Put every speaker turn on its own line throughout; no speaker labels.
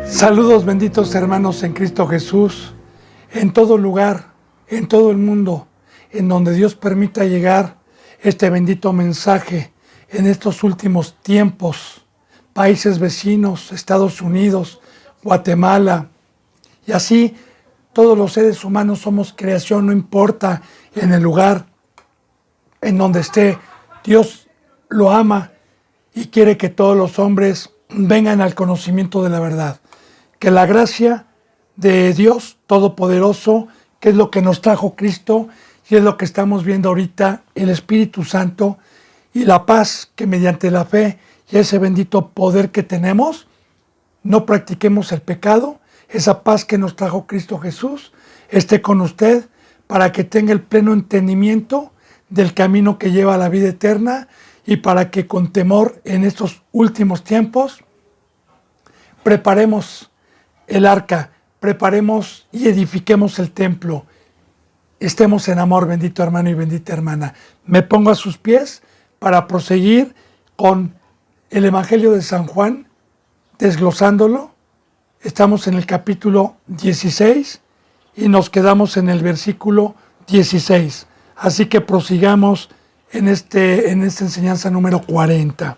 Saludos benditos hermanos en Cristo Jesús, en todo lugar, en todo el mundo, en donde Dios permita llegar este bendito mensaje en estos últimos tiempos, países vecinos, Estados Unidos, Guatemala, y así todos los seres humanos somos creación, no importa en el lugar en donde esté, Dios lo ama y quiere que todos los hombres vengan al conocimiento de la verdad. Que la gracia de Dios Todopoderoso, que es lo que nos trajo Cristo y es lo que estamos viendo ahorita, el Espíritu Santo y la paz que mediante la fe y ese bendito poder que tenemos, no practiquemos el pecado, esa paz que nos trajo Cristo Jesús, esté con usted para que tenga el pleno entendimiento del camino que lleva a la vida eterna y para que con temor en estos últimos tiempos preparemos el arca, preparemos y edifiquemos el templo. Estemos en amor, bendito hermano y bendita hermana. Me pongo a sus pies para proseguir con el Evangelio de San Juan, desglosándolo. Estamos en el capítulo 16 y nos quedamos en el versículo 16. Así que prosigamos en esta enseñanza número 40.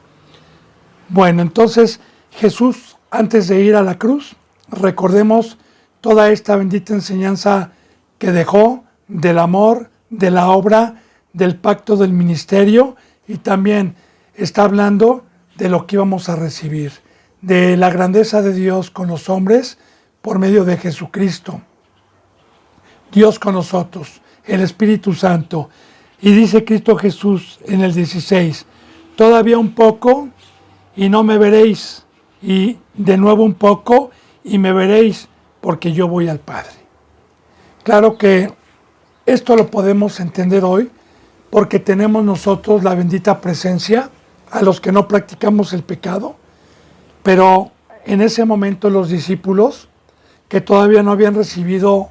Bueno, entonces Jesús, antes de ir a la cruz, recordemos toda esta bendita enseñanza que dejó del amor, de la obra, del pacto del ministerio, y también está hablando de lo que íbamos a recibir, de la grandeza de Dios con los hombres por medio de Jesucristo. Dios con nosotros, el Espíritu Santo. Y dice Cristo Jesús en el 16, todavía un poco y no me veréis, y de nuevo un poco y me veréis, porque yo voy al Padre. Claro que esto lo podemos entender hoy porque tenemos nosotros la bendita presencia a los que no practicamos el pecado, pero en ese momento los discípulos que todavía no habían recibido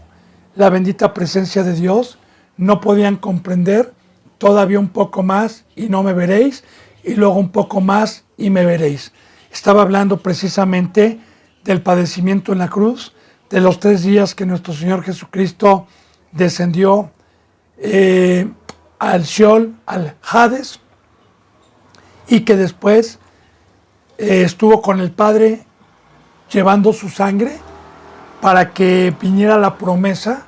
la bendita presencia de Dios no podían comprender todavía un poco más y no me veréis, y luego un poco más y me veréis. Estaba hablando precisamente del padecimiento en la cruz, de los 3 días que nuestro Señor Jesucristo descendió al Sheol, al Hades, y que después estuvo con el Padre llevando su sangre para que viniera la promesa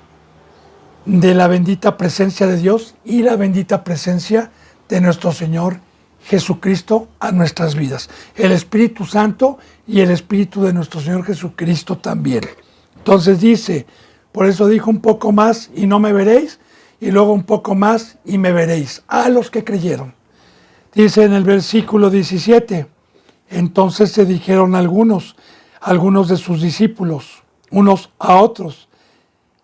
de la bendita presencia de Dios y la bendita presencia de nuestro Señor Jesucristo a nuestras vidas. El Espíritu Santo y el Espíritu de nuestro Señor Jesucristo también. Entonces dice, por eso dijo un poco más y no me veréis, y luego un poco más y me veréis, a los que creyeron. Dice en el versículo 17, entonces se dijeron algunos de sus discípulos, unos a otros,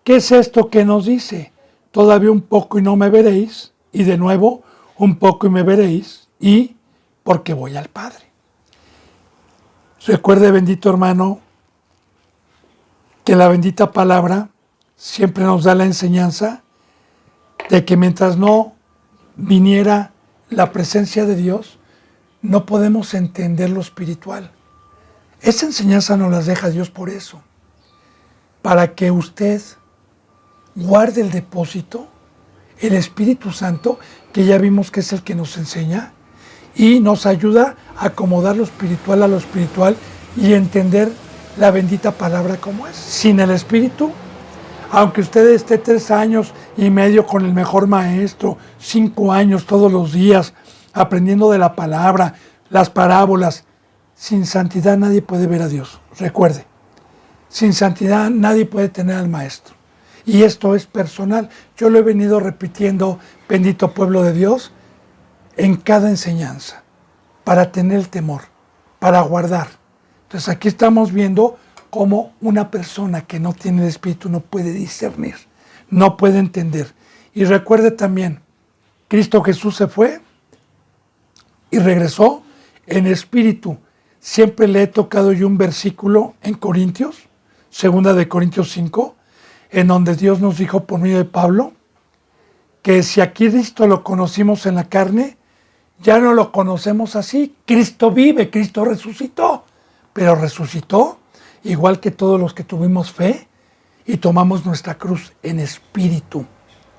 ¿qué es esto que nos dice? Todavía un poco y no me veréis, y de nuevo un poco y me veréis, y porque voy al Padre. Recuerde, bendito hermano, que la bendita palabra siempre nos da la enseñanza de que mientras no viniera la presencia de Dios, no podemos entender lo espiritual. Esa enseñanza nos la deja Dios por eso, para que usted guarde el depósito, el Espíritu Santo, que ya vimos que es el que nos enseña y nos ayuda a acomodar lo espiritual a lo espiritual y entender la bendita palabra como es. Sin el Espíritu, aunque usted esté 3 años y medio con el mejor maestro, 5 años todos los días, aprendiendo de la palabra, las parábolas, sin santidad nadie puede ver a Dios. Recuerde, sin santidad nadie puede tener al maestro. Y esto es personal. Yo lo he venido repitiendo, bendito pueblo de Dios, en cada enseñanza, para tener el temor, para guardar. Entonces aquí estamos viendo cómo una persona que no tiene el Espíritu no puede discernir, no puede entender. Y recuerde también, Cristo Jesús se fue y regresó en espíritu. Siempre le he tocado yo un versículo en Corintios, 2 Corintios 5, en donde Dios nos dijo por medio de Pablo, que si a Cristo lo conocimos en la carne, ya no lo conocemos así. Cristo vive, Cristo resucitó, pero resucitó igual que todos los que tuvimos fe y tomamos nuestra cruz en espíritu,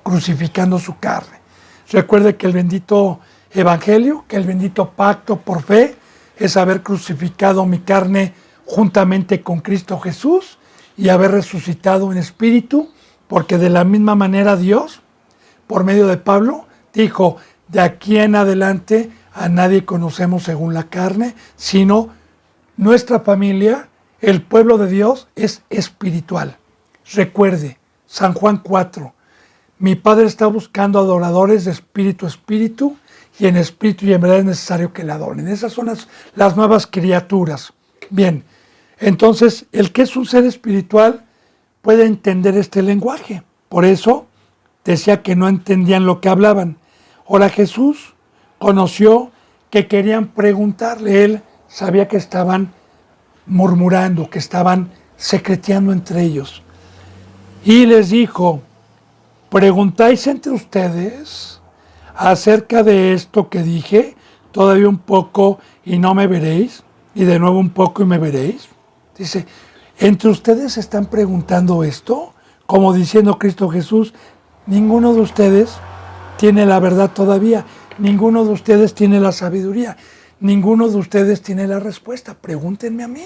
crucificando su carne. Recuerde que el bendito evangelio, que el bendito pacto por fe es haber crucificado mi carne juntamente con Cristo Jesús y haber resucitado en espíritu, porque de la misma manera Dios, por medio de Pablo, dijo, de aquí en adelante a nadie conocemos según la carne, sino nuestra familia, el pueblo de Dios, es espiritual. Recuerde, San Juan 4, mi Padre está buscando adoradores de espíritu a espíritu, y en espíritu y en verdad es necesario que le adoren. Esas son las nuevas criaturas. Bien, entonces el que es un ser espiritual puede entender este lenguaje. Por eso decía que no entendían lo que hablaban. Ahora Jesús conoció que querían preguntarle. Él sabía que estaban murmurando, que estaban secreteando entre ellos. Y les dijo, ¿preguntáis entre ustedes acerca de esto que dije? Todavía un poco y no me veréis, y de nuevo un poco y me veréis. Dice, ¿entre ustedes están preguntando esto? Como diciendo Cristo Jesús, ninguno de ustedes tiene la verdad todavía, ninguno de ustedes tiene la sabiduría, ninguno de ustedes tiene la respuesta, pregúntenme a mí.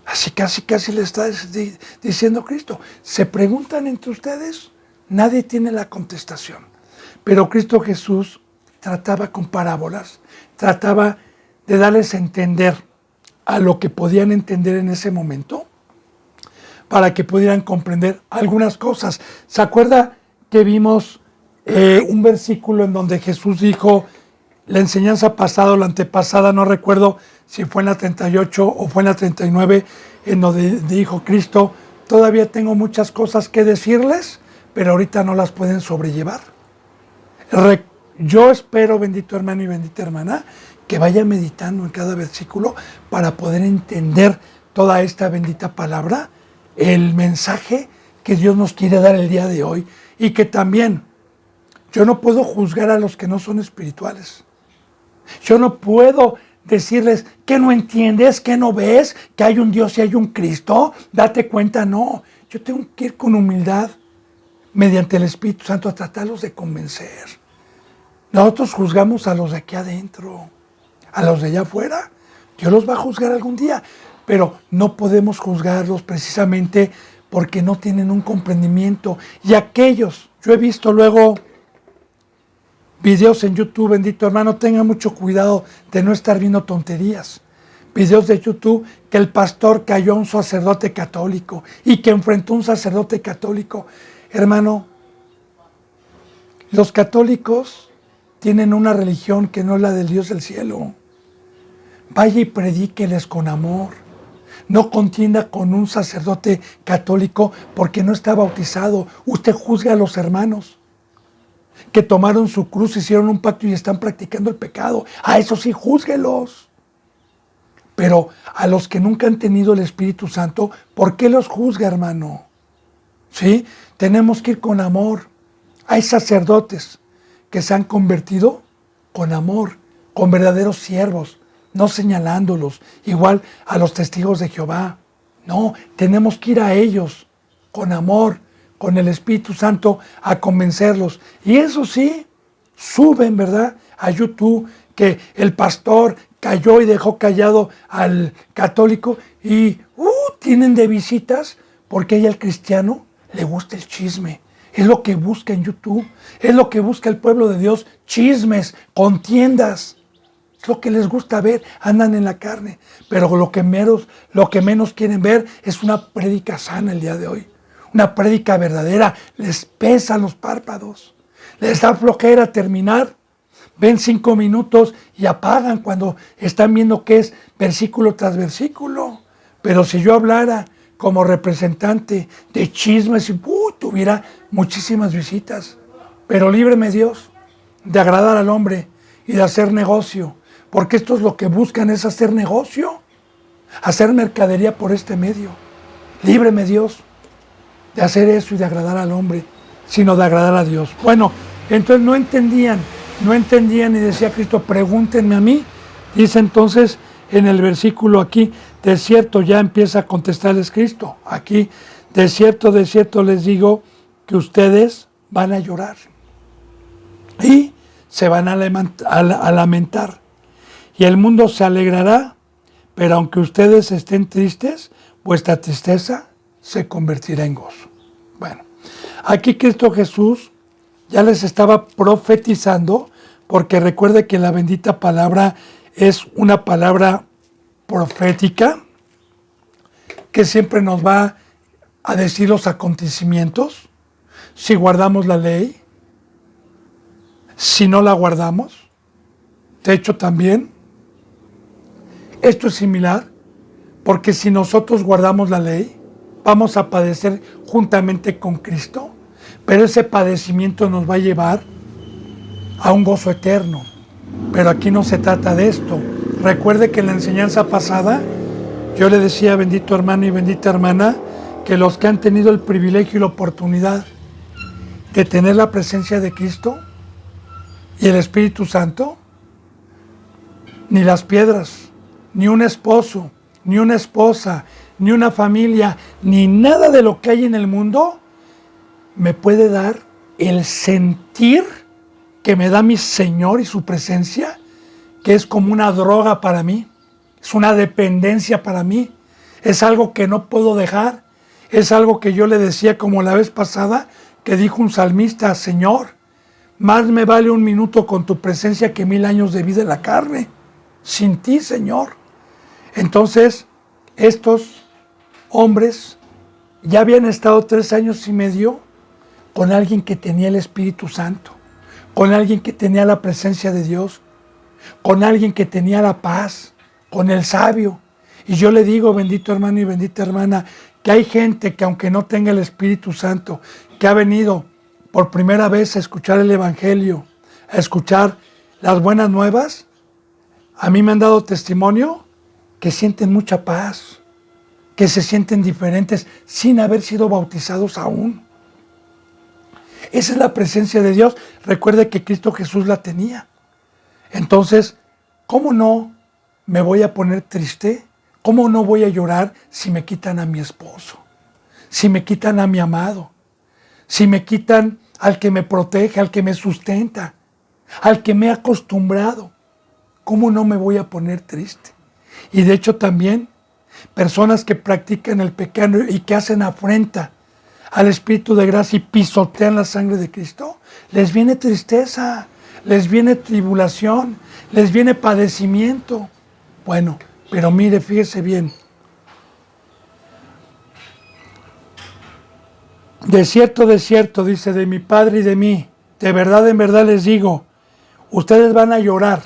Así casi le está diciendo Cristo, ¿se preguntan entre ustedes? Nadie tiene la contestación. Pero Cristo Jesús trataba con parábolas, trataba de darles a entender a lo que podían entender en ese momento, para que pudieran comprender algunas cosas. ¿Se acuerda que vimos un versículo en donde Jesús dijo, la enseñanza pasada o la antepasada, no recuerdo si fue en la 38 o fue en la 39, en donde dijo Cristo, todavía tengo muchas cosas que decirles, pero ahorita no las pueden sobrellevar? Yo espero, bendito hermano y bendita hermana, que vaya meditando en cada versículo para poder entender toda esta bendita palabra, el mensaje que Dios nos quiere dar el día de hoy, y que también yo no puedo juzgar a los que no son espirituales. Yo no puedo decirles que no entiendes, que no ves, que hay un Dios y hay un Cristo. Date cuenta, no. Yo tengo que ir con humildad mediante el Espíritu Santo a tratarlos de convencer. Nosotros juzgamos a los de aquí adentro, a los de allá afuera. Dios los va a juzgar algún día, pero no podemos juzgarlos precisamente porque no tienen un comprendimiento. Y aquellos, yo he visto luego videos en YouTube, bendito hermano, tenga mucho cuidado de no estar viendo tonterías. Videos de YouTube que el pastor cayó a un sacerdote católico y que enfrentó a un sacerdote católico. Hermano, los católicos tienen una religión que no es la del Dios del cielo. Vaya y predíqueles con amor. No contienda con un sacerdote católico porque no está bautizado. Usted juzga a los hermanos que tomaron su cruz, hicieron un pacto y están practicando el pecado. A eso sí, júzguelos. Pero a los que nunca han tenido el Espíritu Santo, ¿por qué los juzga, hermano? ¿Sí? Tenemos que ir con amor. Hay sacerdotes que se han convertido con amor, con verdaderos siervos, no señalándolos, igual a los testigos de Jehová. No, tenemos que ir a ellos con amor, con el Espíritu Santo, a convencerlos. Y eso sí, suben, ¿verdad?, a YouTube que el pastor cayó y dejó callado al católico y tienen de visitas porque ella, el cristiano, le gusta el chisme. Es lo que busca en YouTube, es lo que busca el pueblo de Dios, chismes, contiendas. Es lo que les gusta ver, andan en la carne. Pero lo que menos quieren ver es una prédica sana el día de hoy. Una prédica verdadera. Les pesan los párpados. Les da flojera terminar. Ven 5 minutos y apagan cuando están viendo qué es versículo tras versículo. Pero si yo hablara como representante de chismes y tuviera muchísimas visitas. Pero líbreme Dios de agradar al hombre y de hacer negocio. Porque esto es lo que buscan, es hacer negocio. Hacer mercadería por este medio. Líbreme Dios de hacer eso y de agradar al hombre, sino de agradar a Dios. Bueno, entonces no entendían y decía Cristo, pregúntenme a mí. Dice entonces en el versículo aquí, De cierto, ya empieza a contestarles Cristo. Aquí, de cierto les digo que ustedes van a llorar y se van a lamentar. Y el mundo se alegrará, pero aunque ustedes estén tristes, vuestra tristeza se convertirá en gozo. Bueno, aquí Cristo Jesús ya les estaba profetizando, porque recuerde que la bendita palabra es una palabra profética que siempre nos va a decir los acontecimientos, si guardamos la ley, si no la guardamos. De hecho, también esto es similar, porque si nosotros guardamos la ley, vamos a padecer juntamente con Cristo, pero ese padecimiento nos va a llevar a un gozo eterno. Pero aquí no se trata de esto. Recuerde que en la enseñanza pasada yo le decía, bendito hermano y bendita hermana, que los que han tenido el privilegio y la oportunidad de tener la presencia de Cristo y el Espíritu Santo, ni las piedras, ni un esposo, ni una esposa, ni una familia, ni nada de lo que hay en el mundo me puede dar el sentir que me da mi Señor y su presencia, que es como una droga para mí, es una dependencia para mí, es algo que no puedo dejar, es algo que yo le decía como la vez pasada, que dijo un salmista: Señor, más me vale un minuto con tu presencia que 1000 años de vida en la carne, sin ti, Señor. Entonces, estos hombres ya habían estado 3 años y medio con alguien que tenía el Espíritu Santo, con alguien que tenía la presencia de Dios, con alguien que tenía la paz, con el sabio. Y yo le digo, bendito hermano y bendita hermana, que hay gente que aunque no tenga el Espíritu Santo, que ha venido por primera vez a escuchar el Evangelio, a escuchar las buenas nuevas, a mí me han dado testimonio que sienten mucha paz, que se sienten diferentes sin haber sido bautizados aún. Esa es la presencia de Dios. Recuerde que Cristo Jesús la tenía. Entonces, ¿cómo no me voy a poner triste? ¿Cómo no voy a llorar si me quitan a mi esposo? Si me quitan a mi amado, si me quitan al que me protege, al que me sustenta, al que me ha acostumbrado. ¿Cómo no me voy a poner triste? Y de hecho también personas que practican el pecado y que hacen afrenta al Espíritu de gracia y pisotean la sangre de Cristo, les viene tristeza, les viene tribulación, les viene padecimiento. Bueno, pero mire, fíjese bien. De cierto, dice, de mi Padre y de mí, de verdad en verdad les digo, ustedes van a llorar.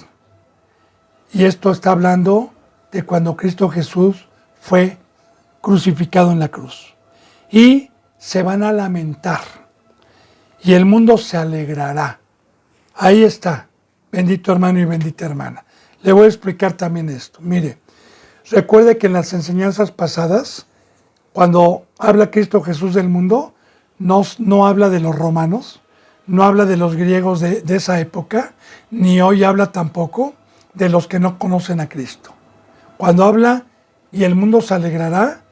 Y esto está hablando de cuando Cristo Jesús fue crucificado en la cruz. Y se van a lamentar. Y el mundo se alegrará. Ahí está, bendito hermano y bendita hermana. Le voy a explicar también esto. Mire, recuerde que en las enseñanzas pasadas, cuando habla Cristo Jesús del mundo, no habla de los romanos, no habla de los griegos de esa época, ni hoy habla tampoco de los que no conocen a Cristo. Cuando habla y el mundo se alegrará,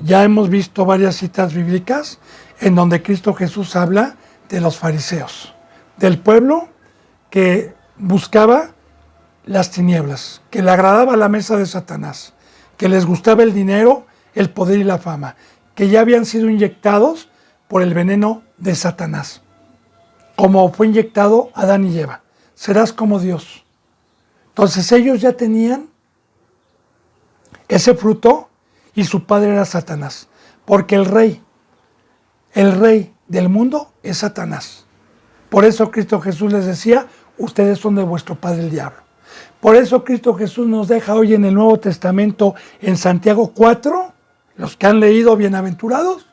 ya hemos visto varias citas bíblicas en donde Cristo Jesús habla de los fariseos, del pueblo que buscaba las tinieblas, que le agradaba la mesa de Satanás, que les gustaba el dinero, el poder y la fama, que ya habían sido inyectados por el veneno de Satanás, como fue inyectado Adán y Eva. Serás como Dios. Entonces ellos ya tenían ese fruto y su padre era Satanás, porque el rey del mundo es Satanás. Por eso Cristo Jesús les decía, ustedes son de vuestro padre el diablo. Por eso Cristo Jesús nos deja hoy en el Nuevo Testamento, en Santiago 4, los que han leído bienaventurados,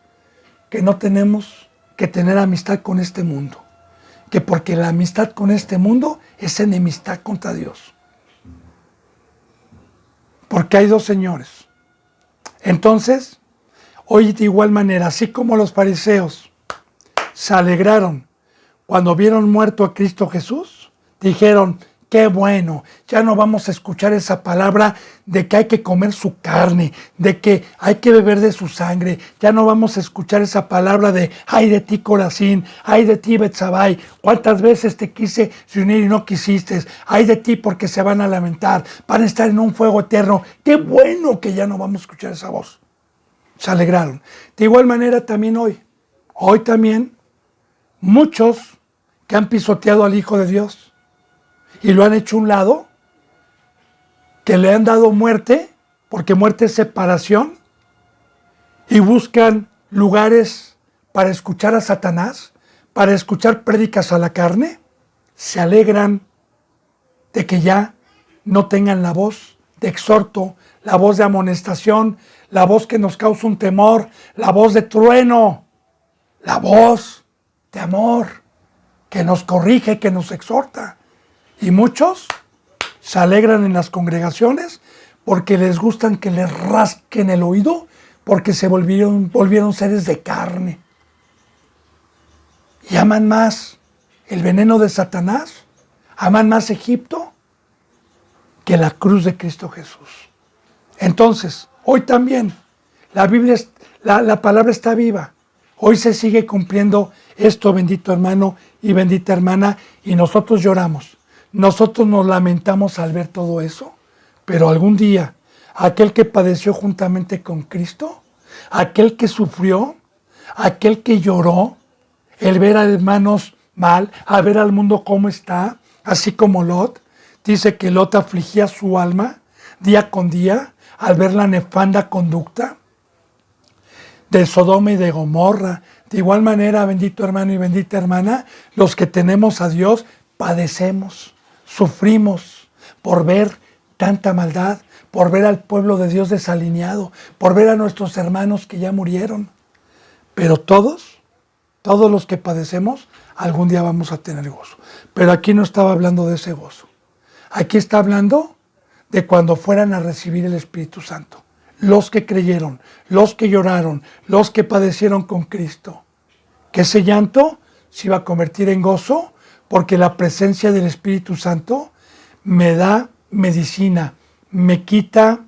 que no tenemos que tener amistad con este mundo, que porque la amistad con este mundo es enemistad contra Dios. Porque hay dos señores. Entonces, hoy de igual manera, así como los fariseos se alegraron cuando vieron muerto a Cristo Jesús, dijeron, Qué bueno, ya no vamos a escuchar esa palabra de que hay que comer su carne, de que hay que beber de su sangre. Ya no vamos a escuchar esa palabra de ay de ti Corazín, ay de ti Betsabai, cuántas veces te quise reunir y no quisiste, ay de ti porque se van a lamentar, van a estar en un fuego eterno. Qué bueno que ya no vamos a escuchar esa voz. Se alegraron. De igual manera también hoy también muchos que han pisoteado al Hijo de Dios y lo han hecho a un lado, que le han dado muerte, porque muerte es separación, y buscan lugares para escuchar a Satanás, para escuchar prédicas a la carne, se alegran de que ya no tengan la voz de exhorto, la voz de amonestación, la voz que nos causa un temor, la voz de trueno, la voz de amor, que nos corrige, que nos exhorta. Y muchos se alegran en las congregaciones porque les gustan que les rasquen el oído, porque se volvieron seres de carne. Y aman más el veneno de Satanás, aman más Egipto que la cruz de Cristo Jesús. Entonces, hoy también, la Biblia, la palabra está viva. Hoy se sigue cumpliendo esto, bendito hermano y bendita hermana, y nosotros lloramos. Nosotros nos lamentamos al ver todo eso, pero algún día aquel que padeció juntamente con Cristo, aquel que sufrió, aquel que lloró, el ver a hermanos mal, a ver al mundo cómo está, así como Lot, dice que Lot afligía su alma día con día al ver la nefanda conducta de Sodoma y de Gomorra. De igual manera, bendito hermano y bendita hermana, los que tenemos a Dios padecemos, sufrimos por ver tanta maldad, por ver al pueblo de Dios desalineado, por ver a nuestros hermanos que ya murieron. Pero todos los que padecemos, algún día vamos a tener gozo. Pero aquí no estaba hablando de ese gozo. Aquí está hablando de cuando fueran a recibir el Espíritu Santo. Los que creyeron, los que lloraron, los que padecieron con Cristo. Que ese llanto se iba a convertir en gozo, porque la presencia del Espíritu Santo me da medicina, me quita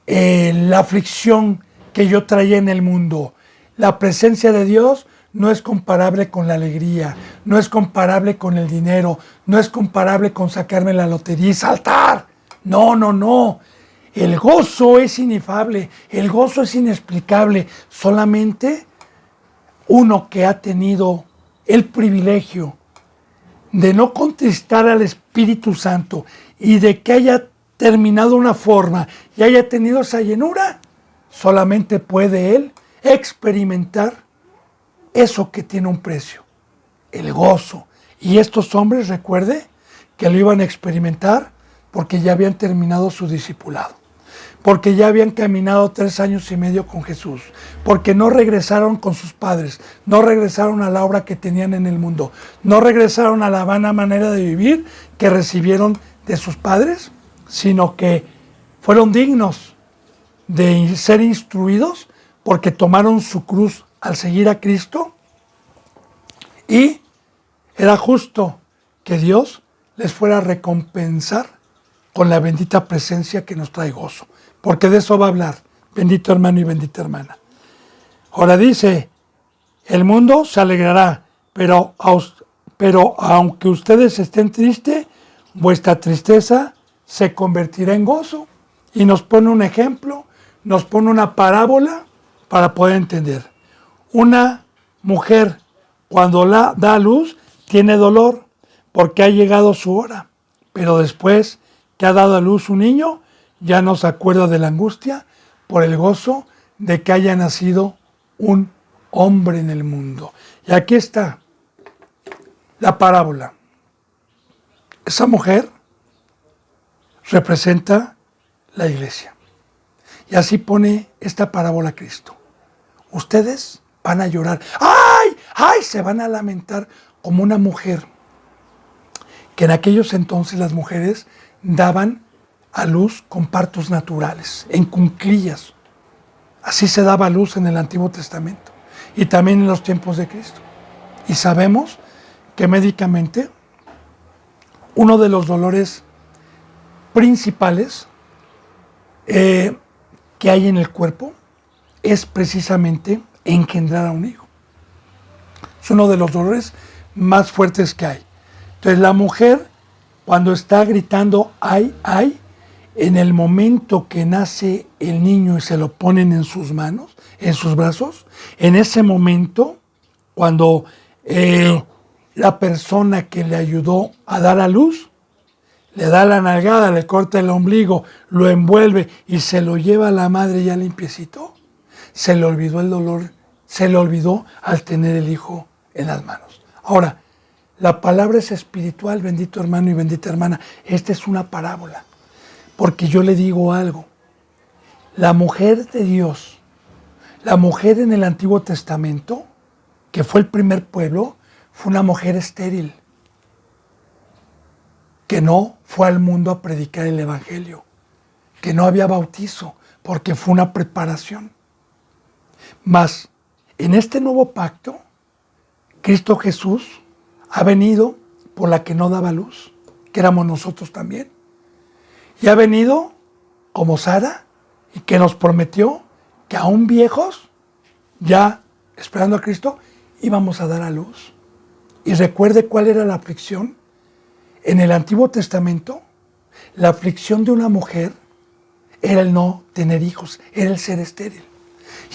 la aflicción que yo traía en el mundo. La presencia de Dios no es comparable con la alegría, no es comparable con el dinero, no es comparable con sacarme la lotería y saltar. No, no, no. El gozo es inefable, el gozo es inexplicable. Solamente uno que ha tenido el privilegio de no contristar al Espíritu Santo y de que haya terminado una forma y haya tenido esa llenura, solamente puede él experimentar eso que tiene un precio, el gozo. Y estos hombres, recuerde, que lo iban a experimentar porque ya habían terminado su discipulado, porque ya habían caminado 3 años y medio con Jesús, porque no regresaron con sus padres, no regresaron a la obra que tenían en el mundo, no regresaron a la vana manera de vivir que recibieron de sus padres, sino que fueron dignos de ser instruidos porque tomaron su cruz al seguir a Cristo, y era justo que Dios les fuera a recompensar con la bendita presencia que nos trae gozo, porque de eso va a hablar, bendito hermano y bendita hermana. Ahora dice, el mundo se alegrará, pero aunque ustedes estén tristes, vuestra tristeza se convertirá en gozo. Y nos pone un ejemplo, nos pone una parábola para poder entender. Una mujer cuando da a luz tiene dolor porque ha llegado su hora, pero después que ha dado a luz un niño, ya no se acuerda de la angustia por el gozo de que haya nacido un hombre en el mundo. Y aquí está la parábola. Esa mujer representa la iglesia. Y así pone esta parábola Cristo. Ustedes van a llorar. ¡Ay! ¡Ay! Se van a lamentar como una mujer. Que en aquellos entonces las mujeres daban a luz con partos naturales, en cunclillas. Así se daba a luz en el Antiguo Testamento y también en los tiempos de Cristo. Y sabemos que médicamente uno de los dolores principales que hay en el cuerpo es precisamente engendrar a un hijo. Es uno de los dolores más fuertes que hay. Entonces la mujer, cuando está gritando ay, ay, en el momento que nace el niño y se lo ponen en sus manos, en sus brazos, en ese momento, cuando la persona que le ayudó a dar a luz, le da la nalgada, le corta el ombligo, lo envuelve y se lo lleva a la madre ya limpiecito, se le olvidó el dolor, se le olvidó al tener el hijo en las manos. Ahora, la palabra es espiritual, bendito hermano y bendita hermana. Esta es una parábola, porque yo le digo algo. La mujer de Dios, la mujer en el Antiguo Testamento, que fue el primer pueblo, fue una mujer estéril, que no fue al mundo a predicar el Evangelio, que no había bautizo, porque fue una preparación. Mas, en este nuevo pacto, Cristo Jesús ha venido por la que no daba luz, que éramos nosotros también. Y ha venido como Sara y que nos prometió que aún viejos, ya esperando a Cristo, íbamos a dar a luz. Y recuerde cuál era la aflicción. En el Antiguo Testamento, la aflicción de una mujer era el no tener hijos, era el ser estéril.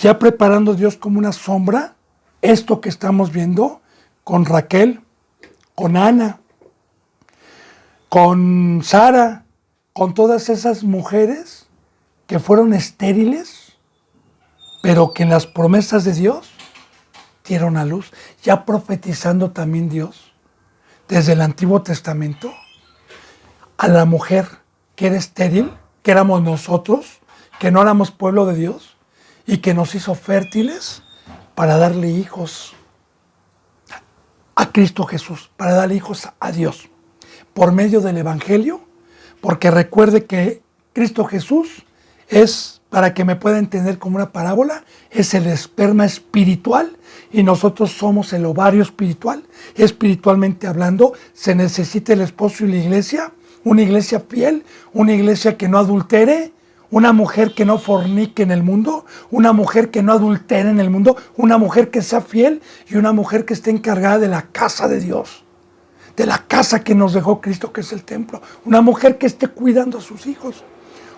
Ya preparando Dios como una sombra, esto que estamos viendo con Raquel, con Ana, con Sara, con todas esas mujeres que fueron estériles, pero que en las promesas de Dios dieron a luz, ya profetizando también Dios, desde el Antiguo Testamento, a la mujer que era estéril, que éramos nosotros, que no éramos pueblo de Dios, y que nos hizo fértiles para darle hijos a Cristo Jesús, para darle hijos a Dios, por medio del Evangelio, porque recuerde que Cristo Jesús es, para que me pueda entender como una parábola, es el esperma espiritual y nosotros somos el ovario espiritual. Espiritualmente hablando, se necesita el esposo y la iglesia, una iglesia fiel, una iglesia que no adultere, una mujer que no fornique en el mundo, una mujer que no adultere en el mundo, una mujer que sea fiel y una mujer que esté encargada de la casa de Dios, de la casa que nos dejó Cristo, que es el templo, una mujer que esté cuidando a sus hijos,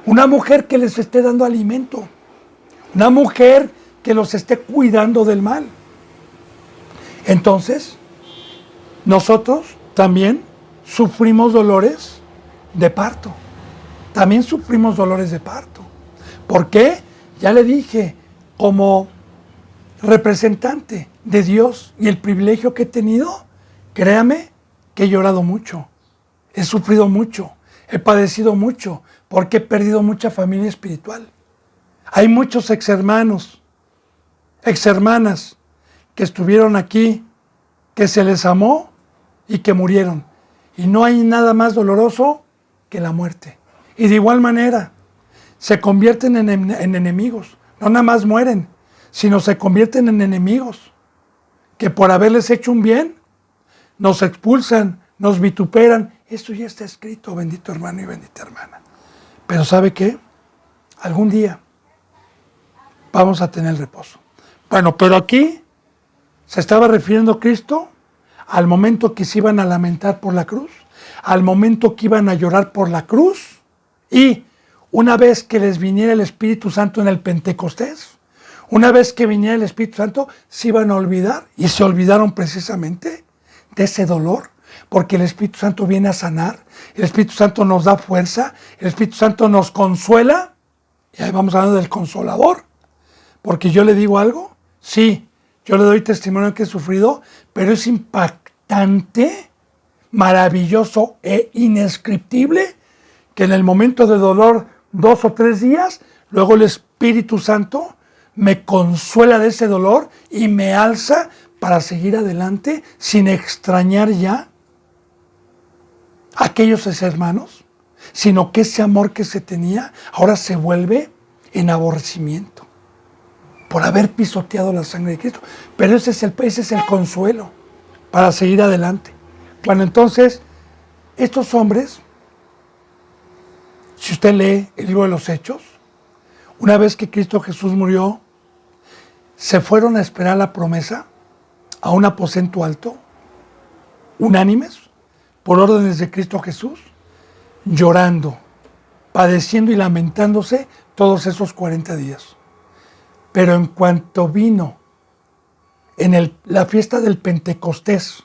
una mujer que les esté dando alimento, una mujer que los esté cuidando del mal. Entonces, nosotros también sufrimos dolores de parto. También sufrimos dolores de parto. ¿Por qué? Ya le dije, como representante de Dios y el privilegio que he tenido, créame que he llorado mucho, he sufrido mucho, he padecido mucho, porque he perdido mucha familia espiritual. Hay muchos exhermanos, exhermanas que estuvieron aquí, que se les amó y que murieron. Y no hay nada más doloroso que la muerte. Y de igual manera, se convierten en enemigos. No nada más mueren, sino se convierten en enemigos. Que por haberles hecho un bien, nos expulsan, nos vituperan. Esto ya está escrito, bendito hermano y bendita hermana. Pero ¿sabe qué? Algún día vamos a tener reposo. Bueno, pero aquí se estaba refiriendo Cristo al momento que se iban a lamentar por la cruz, al momento que iban a llorar por la cruz, y una vez que les viniera el Espíritu Santo en el Pentecostés, una vez que viniera el Espíritu Santo, se iban a olvidar, y se olvidaron precisamente de ese dolor, porque el Espíritu Santo viene a sanar, el Espíritu Santo nos da fuerza, el Espíritu Santo nos consuela, y ahí vamos hablando del Consolador, porque yo le digo algo, sí, yo le doy testimonio que he sufrido, pero es impactante, maravilloso e inescriptible que en el momento de dolor 2 o 3 días, luego el Espíritu Santo me consuela de ese dolor y me alza para seguir adelante sin extrañar ya a aquellos hermanos, sino que ese amor que se tenía ahora se vuelve en aborrecimiento por haber pisoteado la sangre de Cristo. Pero ese es el consuelo para seguir adelante. Bueno, entonces, Estos hombres, si usted lee el libro de los Hechos, una vez que Cristo Jesús murió, se fueron a esperar la promesa a un aposento alto, unánimes, por órdenes de Cristo Jesús, llorando, padeciendo y lamentándose todos esos 40 días. Pero en cuanto vino en la fiesta del Pentecostés,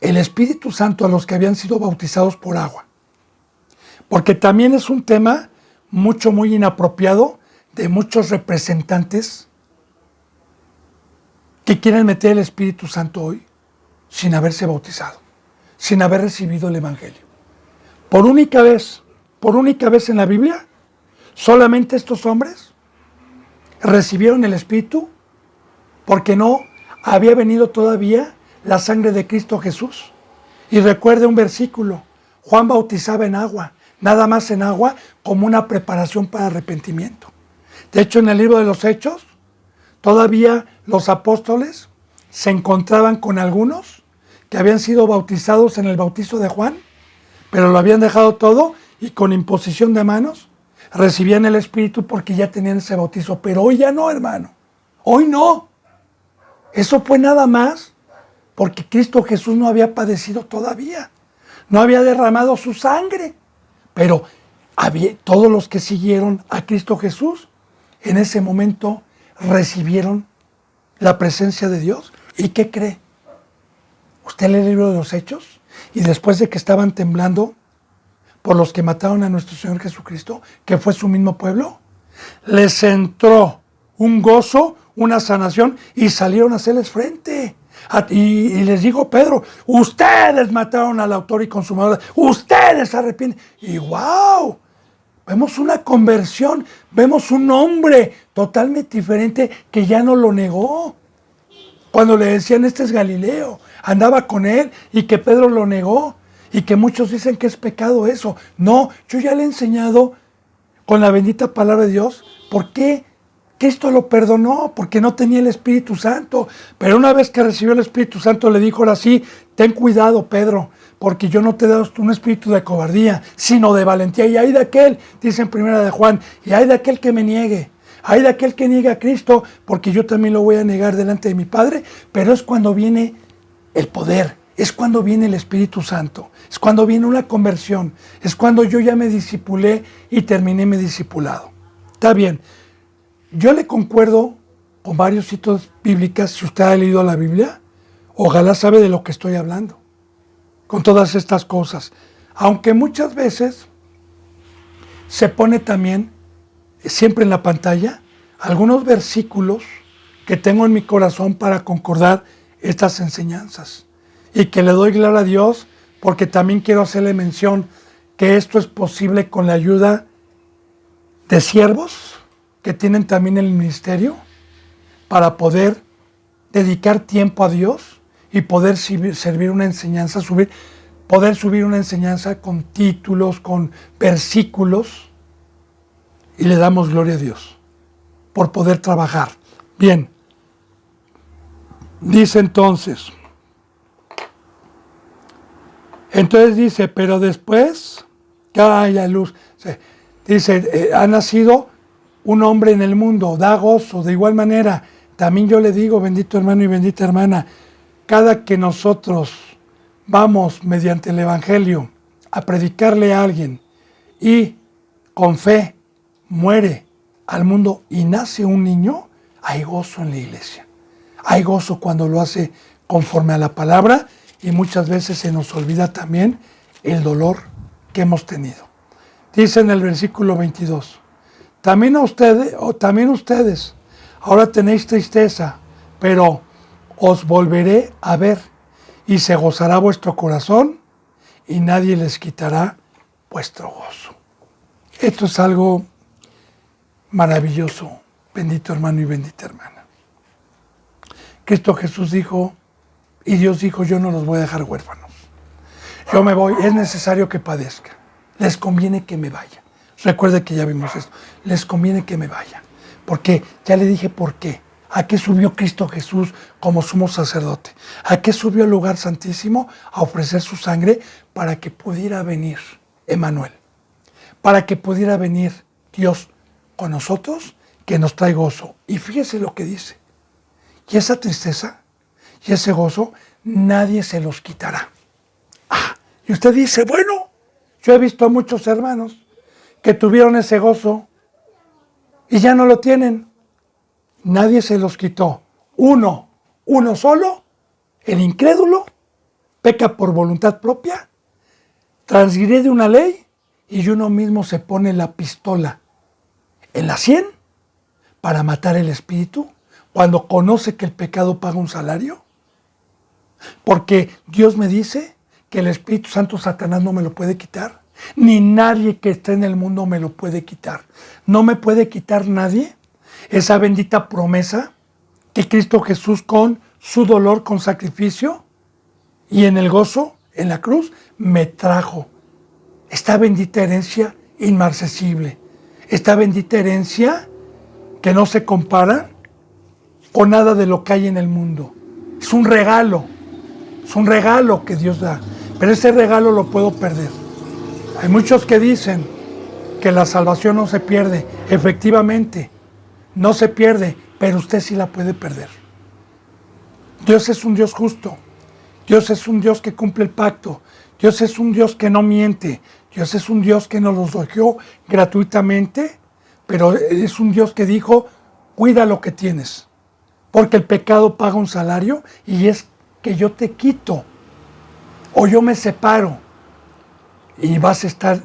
el Espíritu Santo a los que habían sido bautizados por agua, porque también es un tema muy inapropiado de muchos representantes que quieren meter el Espíritu Santo hoy sin haberse bautizado, sin haber recibido el Evangelio. Por única vez en la Biblia, solamente estos hombres recibieron el Espíritu porque no había venido todavía la sangre de Cristo Jesús. Y recuerde un versículo, Juan bautizaba en agua, nada más en agua, como una preparación para arrepentimiento. De hecho, en el libro de los Hechos, todavía los apóstoles se encontraban con algunos que habían sido bautizados en el bautizo de Juan, pero lo habían dejado todo y con imposición de manos recibían el Espíritu porque ya tenían ese bautizo. Pero hoy ya no, hermano. Hoy no. Eso fue nada más porque Cristo Jesús no había padecido todavía. No había derramado su sangre. Pero todos los que siguieron a Cristo Jesús en ese momento recibieron la presencia de Dios. ¿Y qué cree? Usted lee el libro de los Hechos y después de que estaban temblando por los que mataron a nuestro Señor Jesucristo, que fue su mismo pueblo, les entró un gozo, una sanación y salieron a hacerles frente. Y les dijo Pedro, ustedes mataron al autor y consumador, ustedes se arrepienten. Y wow, vemos una conversión, vemos un hombre totalmente diferente que ya no lo negó. Cuando le decían, este es Galileo, andaba con él y que Pedro lo negó y que muchos dicen que es pecado eso. No, yo ya le he enseñado con la bendita palabra de Dios por qué Cristo lo perdonó, porque no tenía el Espíritu Santo. Pero una vez que recibió el Espíritu Santo le dijo ahora sí, ten cuidado Pedro, porque yo no te he dado un espíritu de cobardía, sino de valentía. Y hay de aquel, dice en primera de Juan, y hay de aquel que me niegue. Hay de aquel que niegue a Cristo, porque yo también lo voy a negar delante de mi Padre. Pero es cuando viene el poder, es cuando viene el Espíritu Santo, es cuando viene una conversión, es cuando yo ya me discipulé y terminé mi discipulado. Está bien, yo le concuerdo con varios citos bíblicos. Si usted ha leído la Biblia, ojalá sabe de lo que estoy hablando, con todas estas cosas. Aunque muchas veces se pone también, siempre en la pantalla, algunos versículos que tengo en mi corazón para concordar estas enseñanzas. Y que le doy gloria a Dios porque también quiero hacerle mención que esto es posible con la ayuda de siervos que tienen también el ministerio para poder dedicar tiempo a Dios y poder servir una enseñanza, poder subir una enseñanza con títulos, con versículos, y le damos gloria a Dios por poder trabajar. Bien, dice entonces, dice, pero después que haya luz, dice, ha nacido un hombre en el mundo, da gozo. De igual manera, también yo le digo, bendito hermano y bendita hermana, cada que nosotros vamos mediante el Evangelio a predicarle a alguien y con fe muere al mundo y nace un niño, hay gozo en la iglesia. Hay gozo cuando lo hace conforme a la palabra y muchas veces se nos olvida también el dolor que hemos tenido. Dice en el versículo 22, también ustedes, ahora tenéis tristeza, pero os volveré a ver y se gozará vuestro corazón y nadie les quitará vuestro gozo. Esto es algo maravilloso, bendito hermano y bendita hermana. Cristo Jesús dijo, y Dios dijo, yo no los voy a dejar huérfanos. Yo me voy, es necesario que padezca. Les conviene que me vaya. Recuerde que ya vimos esto. Les conviene que me vaya. Porque ya le dije por qué. ¿A qué subió Cristo Jesús como sumo sacerdote? ¿A qué subió al lugar santísimo? A ofrecer su sangre para que pudiera venir Emmanuel, para que pudiera venir Dios con nosotros, que nos trae gozo. Y fíjese lo que dice. Y esa tristeza y ese gozo, nadie se los quitará. Y usted dice, bueno, yo he visto a muchos hermanos que tuvieron ese gozo y ya no lo tienen. Nadie se los quitó. Uno solo, el incrédulo, peca por voluntad propia, transgrede una ley y uno mismo se pone la pistola en la sien para matar el espíritu cuando conoce que el pecado paga un salario. Porque Dios me dice que el Espíritu Santo Satanás no me lo puede quitar, ni nadie que esté en el mundo me lo puede quitar. No me puede quitar nadie esa bendita promesa que Cristo Jesús con su dolor, con sacrificio y en el gozo, en la cruz, me trajo. Esta bendita herencia inmarcesible, esta bendita herencia que no se compara con nada de lo que hay en el mundo. Es un regalo que Dios da, pero ese regalo lo puedo perder. Hay muchos que dicen que la salvación no se pierde. Efectivamente, no se pierde, pero usted sí la puede perder. Dios es un Dios justo. Dios es un Dios que cumple el pacto. Dios es un Dios que no miente. Dios es un Dios que nos los dio gratuitamente, pero es un Dios que dijo, cuida lo que tienes, porque el pecado paga un salario y es que yo te quito o yo me separo y vas a estar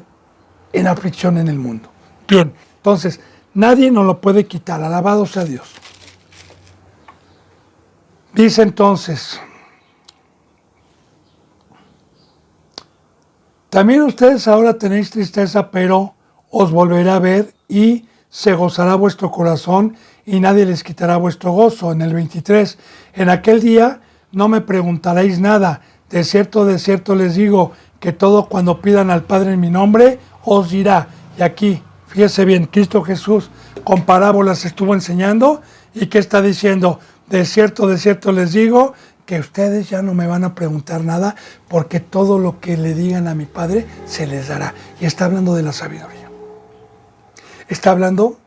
en aflicción en el mundo. Bien, entonces, nadie nos lo puede quitar, alabado sea Dios. Dice entonces, también ustedes ahora tenéis tristeza, pero os volverá a ver y se gozará vuestro corazón y nadie les quitará vuestro gozo. En el 23, en aquel día no me preguntaréis nada. De cierto les digo que todo cuando pidan al Padre en mi nombre os dirá. Y aquí, fíjese bien, Cristo Jesús con parábolas estuvo enseñando y ¿qué está diciendo? De cierto les digo que ustedes ya no me van a preguntar nada porque todo lo que le digan a mi Padre se les dará. Y está hablando de la sabiduría. Está hablando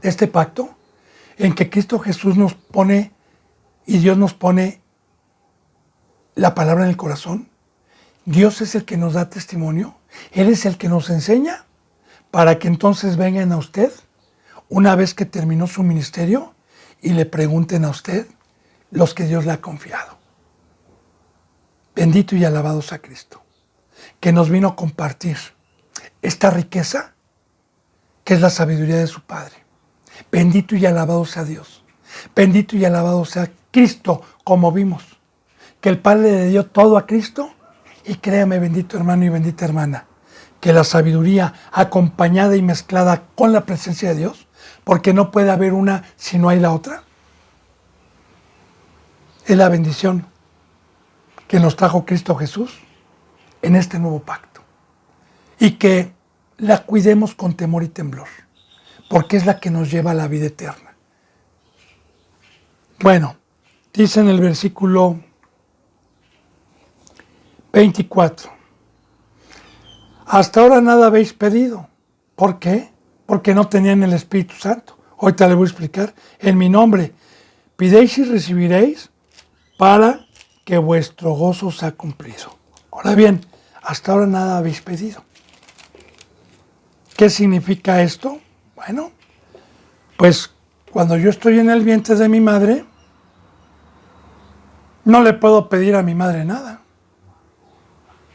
de este pacto en que Cristo Jesús nos pone y Dios nos pone la palabra en el corazón. Dios es el que nos da testimonio. Él es el que nos enseña para que entonces vengan a usted una vez que terminó su ministerio y le pregunten a usted los que Dios le ha confiado. Bendito y alabado sea Cristo, que nos vino a compartir esta riqueza que es la sabiduría de su Padre. Bendito y alabado sea Dios. Bendito y alabado sea Cristo, como vimos, que el Padre le dio todo a Cristo. Y créame, bendito hermano y bendita hermana, que la sabiduría acompañada y mezclada con la presencia de Dios, porque no puede haber una si no hay la otra, es la bendición que nos trajo Cristo Jesús en este nuevo pacto. Y que la cuidemos con temor y temblor, porque es la que nos lleva a la vida eterna. Bueno, dice en el versículo 24. Hasta ahora nada habéis pedido. ¿Por qué? Porque no tenían el Espíritu Santo. Ahorita le voy a explicar. En mi nombre, pidéis y recibiréis para que vuestro gozo sea cumplido. Ahora bien, hasta ahora nada habéis pedido. ¿Qué significa esto? Bueno, pues cuando yo estoy en el vientre de mi madre, no le puedo pedir a mi madre nada,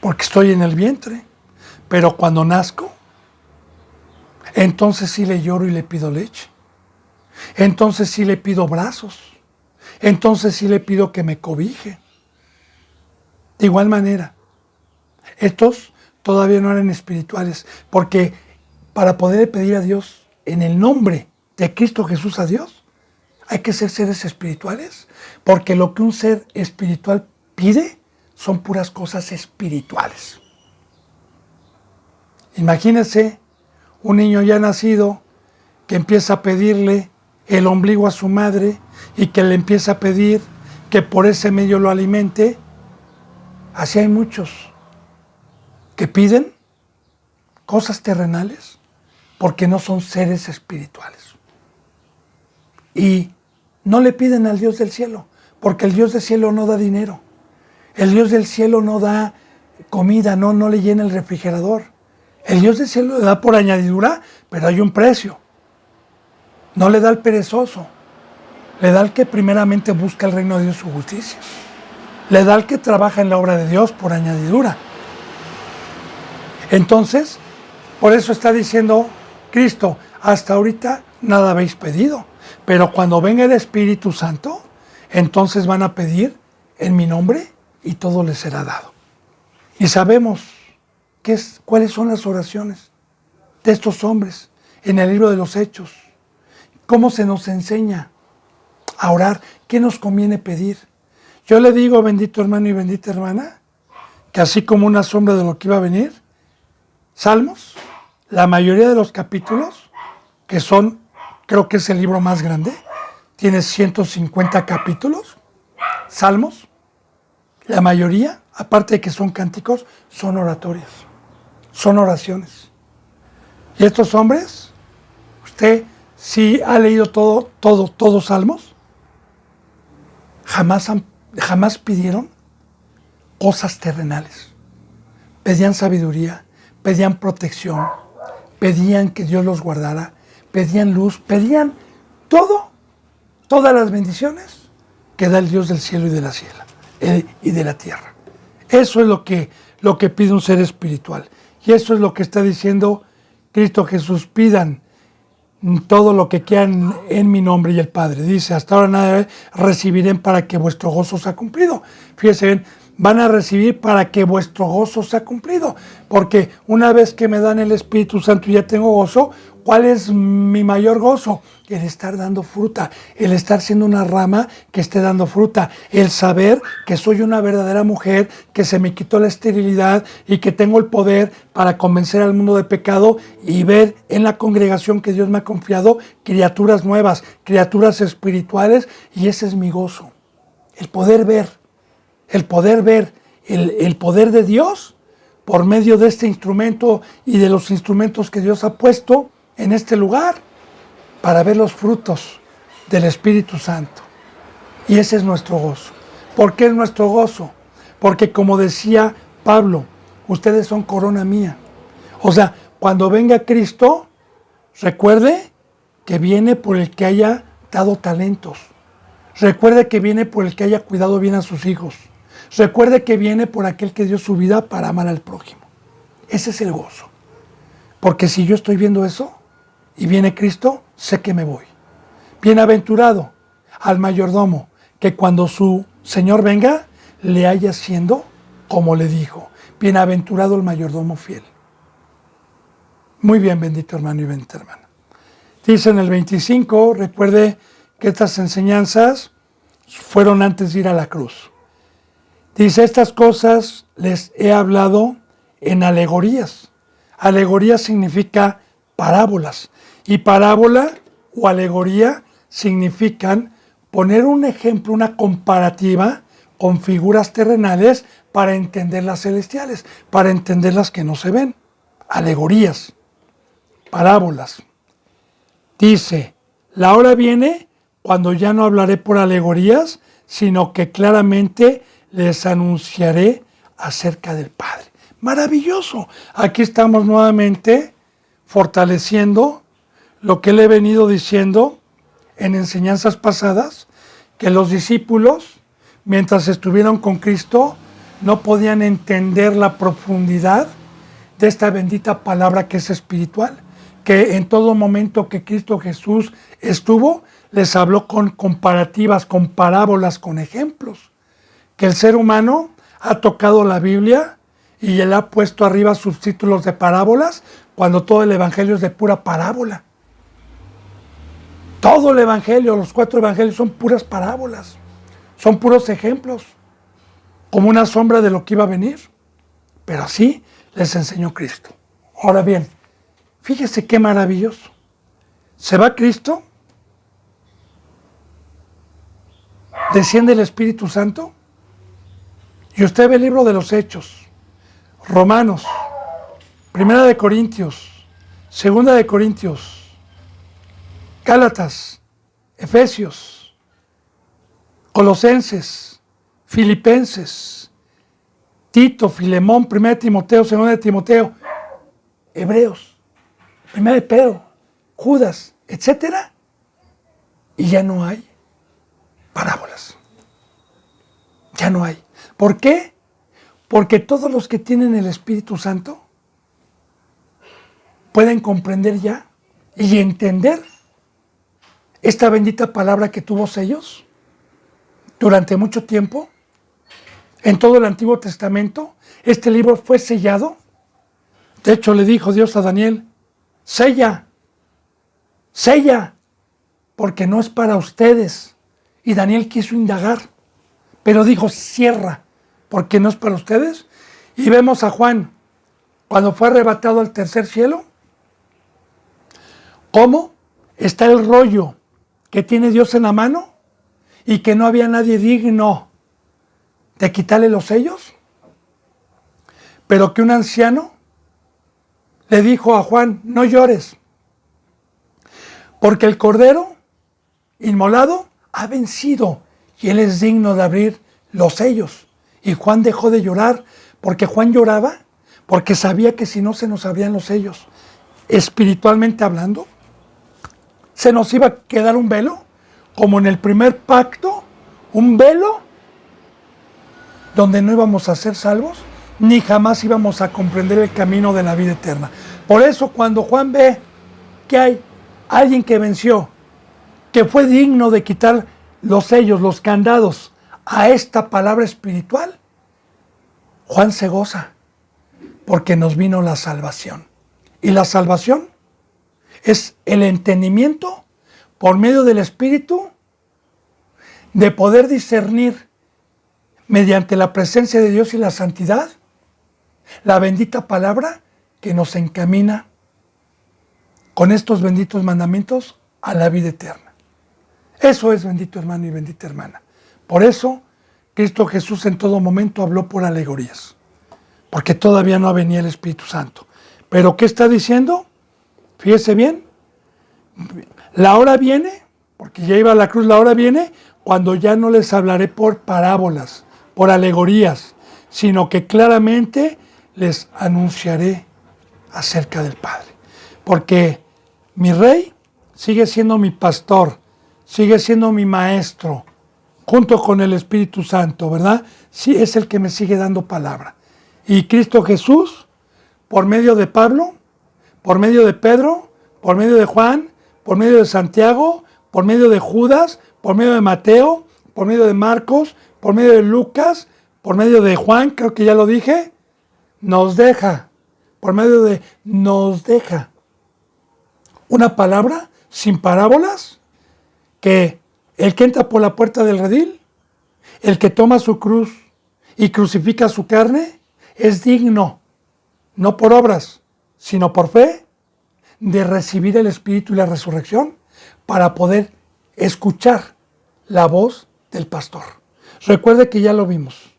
porque estoy en el vientre. Pero cuando nazco, entonces sí le lloro y le pido leche. Entonces sí le pido brazos. Entonces sí le pido que me cobije. De igual manera, estos todavía no eran espirituales, porque para poder pedir a Dios en el nombre de Cristo Jesús a Dios, hay que ser seres espirituales, porque lo que un ser espiritual pide son puras cosas espirituales. Imagínense un niño ya nacido que empieza a pedirle el ombligo a su madre y que le empieza a pedir que por ese medio lo alimente. Así hay muchos que piden cosas terrenales porque no son seres espirituales. Y no le piden al Dios del cielo, porque el Dios del cielo no da dinero. El Dios del cielo no da comida, no le llena el refrigerador. El Dios del cielo le da por añadidura, pero hay un precio. No le da al perezoso, le da al que primeramente busca el reino de Dios y su justicia. Le da al que trabaja en la obra de Dios por añadidura. Entonces, por eso está diciendo Cristo, hasta ahorita nada habéis pedido, pero cuando venga el Espíritu Santo, entonces van a pedir en mi nombre y todo les será dado. Y sabemos cuáles son las oraciones de estos hombres en el libro de los Hechos. Cómo se nos enseña a orar, qué nos conviene pedir. Yo le digo, bendito hermano y bendita hermana, que así como una sombra de lo que iba a venir, Salmos, la mayoría de los capítulos, que son, creo que es el libro más grande, tiene 150 capítulos, Salmos, la mayoría, aparte de que son cánticos, son oratorios, son oraciones. Y estos hombres, usted si ha leído todos Salmos, jamás pidieron cosas terrenales. Pedían sabiduría, pedían protección, pedían que Dios los guardara, pedían luz, pedían todas las bendiciones que da el Dios del cielo y de la tierra. Eso es lo que pide un ser espiritual. Y eso es lo que está diciendo Cristo Jesús: pidan todo lo que quieran en mi nombre y el Padre. Dice, hasta ahora nada recibirán para que vuestro gozo sea cumplido. Fíjense bien, van a recibir para que vuestro gozo sea cumplido. Porque una vez que me dan el Espíritu Santo y ya tengo gozo, ¿cuál es mi mayor gozo? El estar dando fruta, el estar siendo una rama que esté dando fruta, el saber que soy una verdadera mujer, que se me quitó la esterilidad y que tengo el poder para convencer al mundo de pecado y ver en la congregación que Dios me ha confiado criaturas nuevas, criaturas espirituales, y ese es mi gozo. El poder ver el poder de Dios por medio de este instrumento y de los instrumentos que Dios ha puesto en este lugar para ver los frutos del Espíritu Santo. Y ese es nuestro gozo. ¿Por qué es nuestro gozo? Porque, como decía Pablo, ustedes son corona mía. O sea, cuando venga Cristo, recuerde que viene por el que haya dado talentos. Recuerde que viene por el que haya cuidado bien a sus hijos. Recuerde que viene por aquel que dio su vida para amar al prójimo. Ese es el gozo. Porque si yo estoy viendo eso y viene Cristo, sé que me voy. Bienaventurado al mayordomo, que cuando su Señor venga, le haya siendo como le dijo. Bienaventurado el mayordomo fiel. Muy bien, bendito hermano y bendita hermana. Dice en el 25, recuerde que estas enseñanzas fueron antes de ir a la cruz. Dice, estas cosas les he hablado en alegorías. Alegoría significa parábolas. Y parábola o alegoría significan poner un ejemplo, una comparativa con figuras terrenales para entender las celestiales, para entender las que no se ven. Alegorías, parábolas. Dice, la hora viene cuando ya no hablaré por alegorías, sino que claramente les anunciaré acerca del Padre. Maravilloso. Aquí estamos nuevamente fortaleciendo lo que le he venido diciendo en enseñanzas pasadas, que los discípulos, mientras estuvieron con Cristo, no podían entender la profundidad de esta bendita palabra que es espiritual, que en todo momento que Cristo Jesús estuvo, les habló con comparativas, con parábolas, con ejemplos. Que el ser humano ha tocado la Biblia y le ha puesto arriba subtítulos de parábolas, cuando todo el Evangelio es de pura parábola. Todo el Evangelio, los 4 Evangelios son puras parábolas, son puros ejemplos, como una sombra de lo que iba a venir. Pero así les enseñó Cristo. Ahora bien, fíjese qué maravilloso. Se va Cristo desciende el Espíritu Santo. Y usted ve el libro de los Hechos, Romanos, Primera de Corintios, Segunda de Corintios, Gálatas, Efesios, Colosenses, Filipenses, Tito, Filemón, Primera de Timoteo, Segunda de Timoteo, Hebreos, Primera de Pedro, Judas, etcétera, y ya no hay parábolas. Ya no hay. ¿Por qué? Porque todos los que tienen el Espíritu Santo pueden comprender ya y entender esta bendita palabra que tuvo sellos durante mucho tiempo. En todo el Antiguo Testamento, este libro fue sellado. De hecho, le dijo Dios a Daniel, sella, porque no es para ustedes. Y Daniel quiso indagar, pero dijo, cierra, porque no es para ustedes. Y vemos a Juan, cuando fue arrebatado al tercer cielo, cómo está el rollo que tiene Dios en la mano y que no había nadie digno de quitarle los sellos, pero que un anciano le dijo a Juan, no llores, porque el Cordero inmolado ha vencido y él es digno de abrir los sellos. Y Juan dejó de llorar, porque Juan lloraba porque sabía que si no se nos abrían los sellos, espiritualmente hablando, se nos iba a quedar un velo, como en el primer pacto, un velo donde no íbamos a ser salvos, ni jamás íbamos a comprender el camino de la vida eterna. Por eso cuando Juan ve que hay alguien que venció, que fue digno de quitar los sellos, los candados a esta palabra espiritual, Juan se goza, porque nos vino la salvación. Y la salvación es el entendimiento por medio del Espíritu de poder discernir mediante la presencia de Dios y la santidad la bendita palabra que nos encamina con estos benditos mandamientos a la vida eterna. Eso es, bendito hermano y bendita hermana. Por eso Cristo Jesús en todo momento habló por alegorías, porque todavía no venía el Espíritu Santo. ¿Pero qué está diciendo? Fíjese bien, la hora viene, porque ya iba a la cruz, la hora viene cuando ya no les hablaré por parábolas, por alegorías, sino que claramente les anunciaré acerca del Padre. Porque mi Rey sigue siendo mi pastor, sigue siendo mi maestro, junto con el Espíritu Santo, ¿verdad? Sí, es el que me sigue dando palabra. Y Cristo Jesús, por medio de Pablo, por medio de Pedro, por medio de Juan, por medio de Santiago, por medio de Judas, por medio de Mateo, por medio de Marcos, por medio de Lucas, por medio de Juan, creo que ya lo dije, nos deja una palabra sin parábolas, que el que entra por la puerta del redil, el que toma su cruz y crucifica su carne, es digno, no por obras, sino por fe, de recibir el Espíritu y la resurrección para poder escuchar la voz del pastor. Recuerde que ya lo vimos.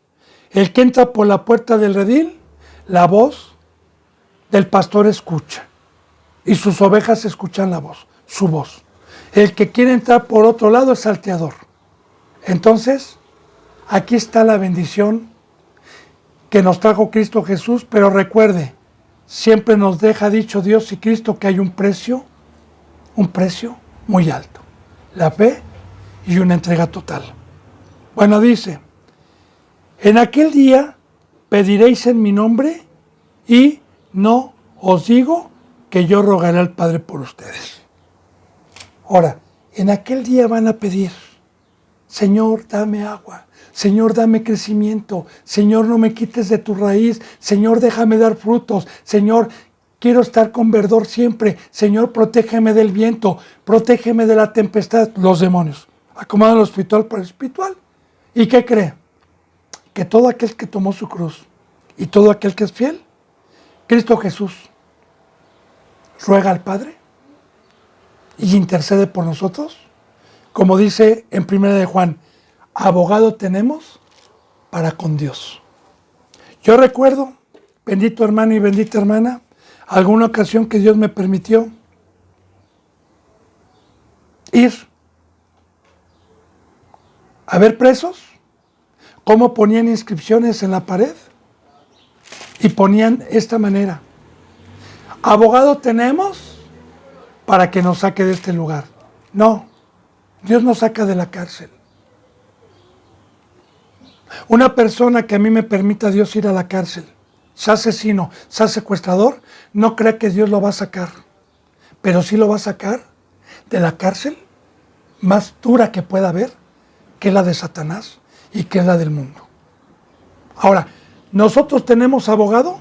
El que entra por la puerta del redil, la voz del pastor escucha y sus ovejas escuchan la voz, su voz. El que quiere entrar por otro lado es salteador. Entonces, aquí está la bendición que nos trajo Cristo Jesús, pero recuerde, siempre nos deja dicho Dios y Cristo que hay un precio muy alto. La fe y una entrega total. Bueno, dice, en aquel día pediréis en mi nombre y no os digo que yo rogaré al Padre por ustedes. Ahora, en aquel día van a pedir, Señor, dame agua, Señor, dame crecimiento, Señor, no me quites de tu raíz, Señor, déjame dar frutos, Señor, quiero estar con verdor siempre, Señor, protégeme del viento, protégeme de la tempestad, los demonios. Acomoda lo espiritual por el espiritual. ¿Y qué cree? Que todo aquel que tomó su cruz y todo aquel que es fiel, Cristo Jesús ruega al Padre y intercede por nosotros, como dice en 1 de Juan, abogado tenemos para con Dios. Yo recuerdo, bendito hermano y bendita hermana, alguna ocasión que Dios me permitió ir a ver presos, cómo ponían inscripciones en la pared y ponían esta manera: abogado tenemos para que nos saque de este lugar. No, Dios nos saca de la cárcel. Una persona que a mí me permita Dios ir a la cárcel, sea asesino, sea secuestrador, no crea que Dios lo va a sacar, pero sí lo va a sacar de la cárcel más dura que pueda haber, que es la de Satanás y que es la del mundo. Ahora, nosotros tenemos abogado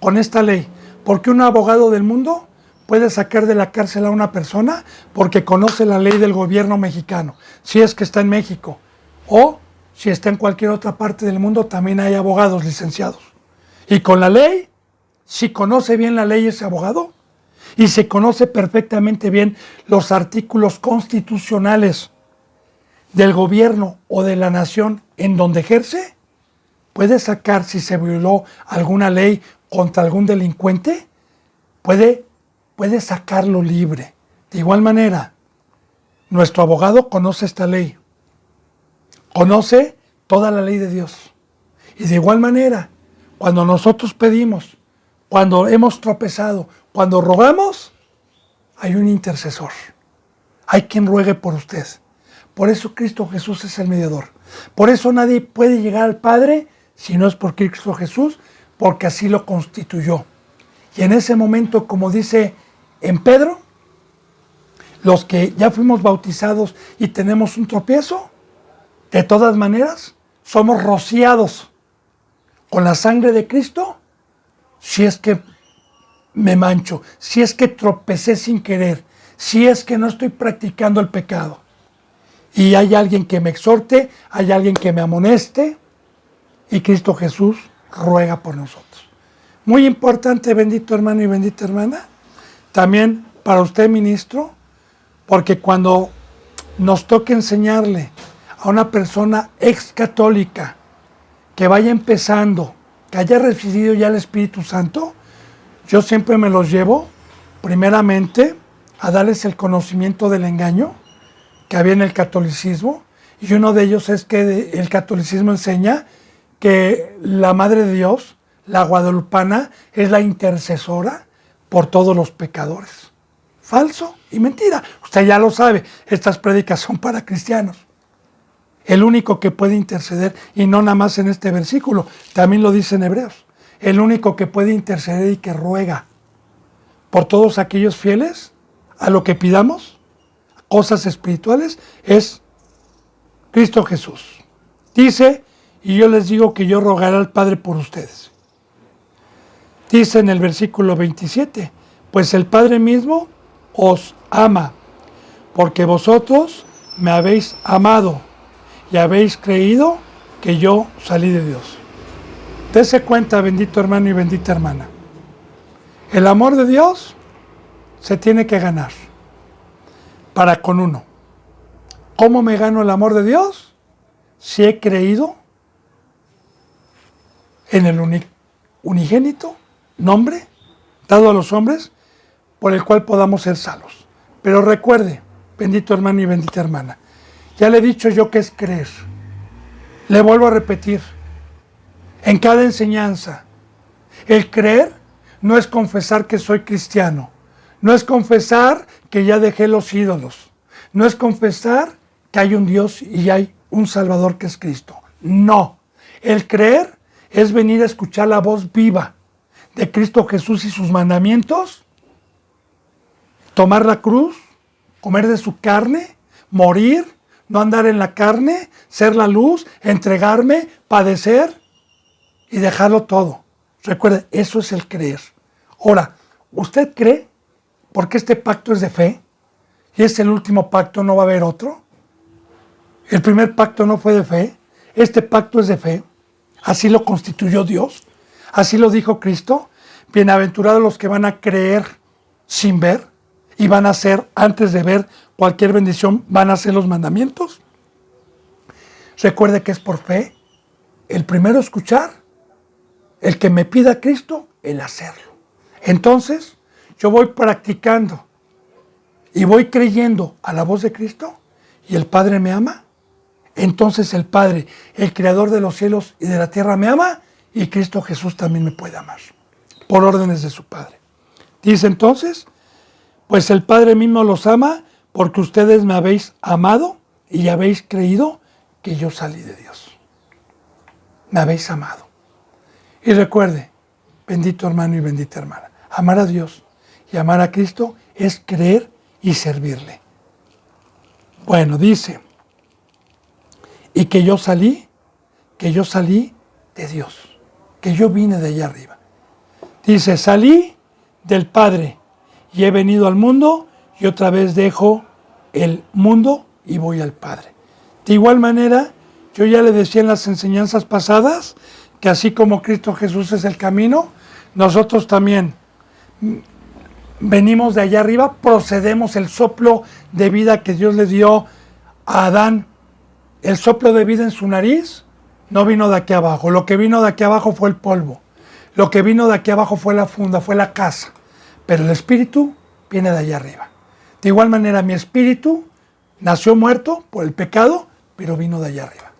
con esta ley, porque un abogado del mundo puede sacar de la cárcel a una persona porque conoce la ley del gobierno mexicano, si es que está en México, o si está en cualquier otra parte del mundo, también hay abogados licenciados. Y con la ley, si conoce bien la ley ese abogado, y se conoce perfectamente bien los artículos constitucionales del gobierno o de la nación en donde ejerce, puede sacar, si se violó alguna ley contra algún delincuente, puede sacarlo libre. De igual manera, nuestro abogado conoce esta ley, conoce toda la ley de Dios. Y de igual manera, cuando nosotros pedimos, cuando hemos tropezado, cuando rogamos, hay un intercesor. Hay quien ruegue por usted. Por eso Cristo Jesús es el mediador. Por eso nadie puede llegar al Padre si no es por Cristo Jesús, porque así lo constituyó. Y en ese momento, como dice en Pedro, los que ya fuimos bautizados y tenemos un tropiezo, de todas maneras, somos rociados con la sangre de Cristo si es que me mancho, si es que tropecé sin querer, si es que no estoy practicando el pecado. Y hay alguien que me exhorte, hay alguien que me amoneste, y Cristo Jesús ruega por nosotros. Muy importante, bendito hermano y bendita hermana, también para usted, ministro, porque cuando nos toque enseñarle a una persona ex católica que vaya empezando, que haya recibido ya el Espíritu Santo, yo siempre me los llevo, primeramente, a darles el conocimiento del engaño que había en el catolicismo, y uno de ellos es que el catolicismo enseña que la Madre de Dios, la guadalupana, es la intercesora por todos los pecadores. Falso y mentira. Usted ya lo sabe, estas prédicas son para cristianos. El único que puede interceder, y no nada más en este versículo, también lo dice en Hebreos, el único que puede interceder y que ruega por todos aquellos fieles a lo que pidamos, cosas espirituales, es Cristo Jesús. Dice, y yo les digo que yo rogaré al Padre por ustedes. Dice en el versículo 27, pues el Padre mismo os ama, porque vosotros me habéis amado y habéis creído que yo salí de Dios. Dese cuenta, bendito hermano y bendita hermana. El amor de Dios se tiene que ganar para con uno. ¿Cómo me gano el amor de Dios? Si he creído en el unigénito nombre dado a los hombres por el cual podamos ser salvos. Pero recuerde, bendito hermano y bendita hermana, ya le he dicho yo qué es creer. Le vuelvo a repetir, en cada enseñanza, el creer no es confesar que soy cristiano, no es confesar que ya dejé los ídolos, no es confesar que hay un Dios y hay un Salvador que es Cristo. No, el creer es venir a escuchar la voz viva de Cristo Jesús y sus mandamientos, tomar la cruz, comer de su carne, morir, no andar en la carne, ser la luz, entregarme, padecer y dejarlo todo. Recuerde, eso es el creer. Ahora, ¿usted cree? Porque este pacto es de fe y es el último pacto, no va a haber otro. El primer pacto no fue de fe, este pacto es de fe. Así lo constituyó Dios, así lo dijo Cristo. Bienaventurados los que van a creer sin ver y van a hacer, antes de ver cualquier bendición, van a hacer los mandamientos. Recuerde que es por fe. El primero escuchar, el que me pida a Cristo, el hacerlo. Entonces, yo voy practicando y voy creyendo a la voz de Cristo y el Padre me ama. Entonces el Padre, el Creador de los cielos y de la tierra, me ama y Cristo Jesús también me puede amar, por órdenes de su Padre. Dice entonces, pues el Padre mismo los ama porque ustedes me habéis amado y habéis creído que yo salí de Dios. Me habéis amado. Y recuerde, bendito hermano y bendita hermana, amar a Dios y amar a Cristo es creer y servirle. Bueno, dice, y que yo salí de Dios, que yo vine de allá arriba. Dice, salí del Padre y he venido al mundo y otra vez dejo el mundo y voy al Padre. De igual manera, yo ya le decía en las enseñanzas pasadas que así como Cristo Jesús es el camino, nosotros también venimos de allá arriba, procedemos el soplo de vida que Dios le dio a Adán. El soplo de vida en su nariz no vino de aquí abajo. Lo que vino de aquí abajo fue el polvo. Lo que vino de aquí abajo fue la funda, fue la casa. Pero el espíritu viene de allá arriba. De igual manera, mi espíritu nació muerto por el pecado, pero vino de allá arriba.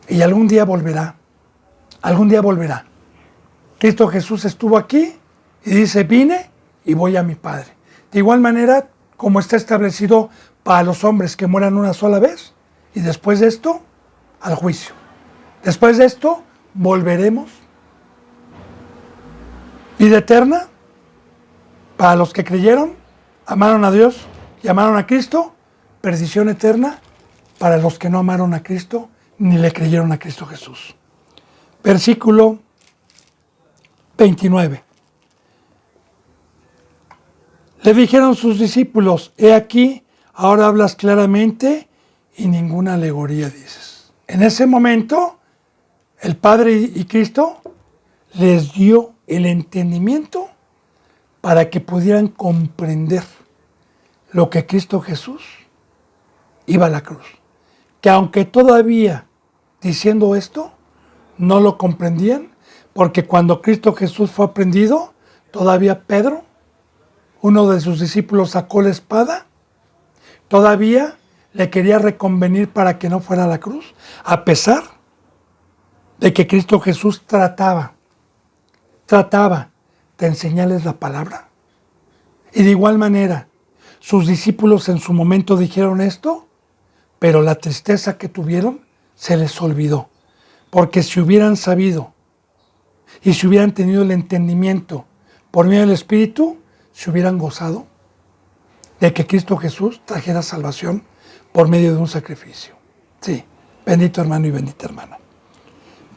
Y algún día volverá. Algún día volverá. Cristo Jesús estuvo aquí y dice, vine y voy a mi Padre. De igual manera, como está establecido para los hombres que mueran una sola vez, y después de esto, al juicio. Después de esto, volveremos. Vida eterna, para los que creyeron, amaron a Dios y amaron a Cristo. Perdición eterna, para los que no amaron a Cristo, ni le creyeron a Cristo Jesús. Versículo 29. Le dijeron sus discípulos, he aquí, ahora hablas claramente y ninguna alegoría dices. En ese momento, el Padre y Cristo les dio el entendimiento para que pudieran comprender lo que Cristo Jesús iba a la cruz. Que aunque todavía diciendo esto, no lo comprendían, porque cuando Cristo Jesús fue aprendido, todavía Pedro, uno de sus discípulos, sacó la espada, todavía le quería reconvenir para que no fuera a la cruz, a pesar de que Cristo Jesús trataba de enseñarles la palabra. Y de igual manera, sus discípulos en su momento dijeron esto, pero la tristeza que tuvieron se les olvidó. Porque si hubieran sabido y si hubieran tenido el entendimiento por medio del Espíritu, se hubieran gozado de que Cristo Jesús trajera salvación por medio de un sacrificio. Sí, bendito hermano y bendita hermana.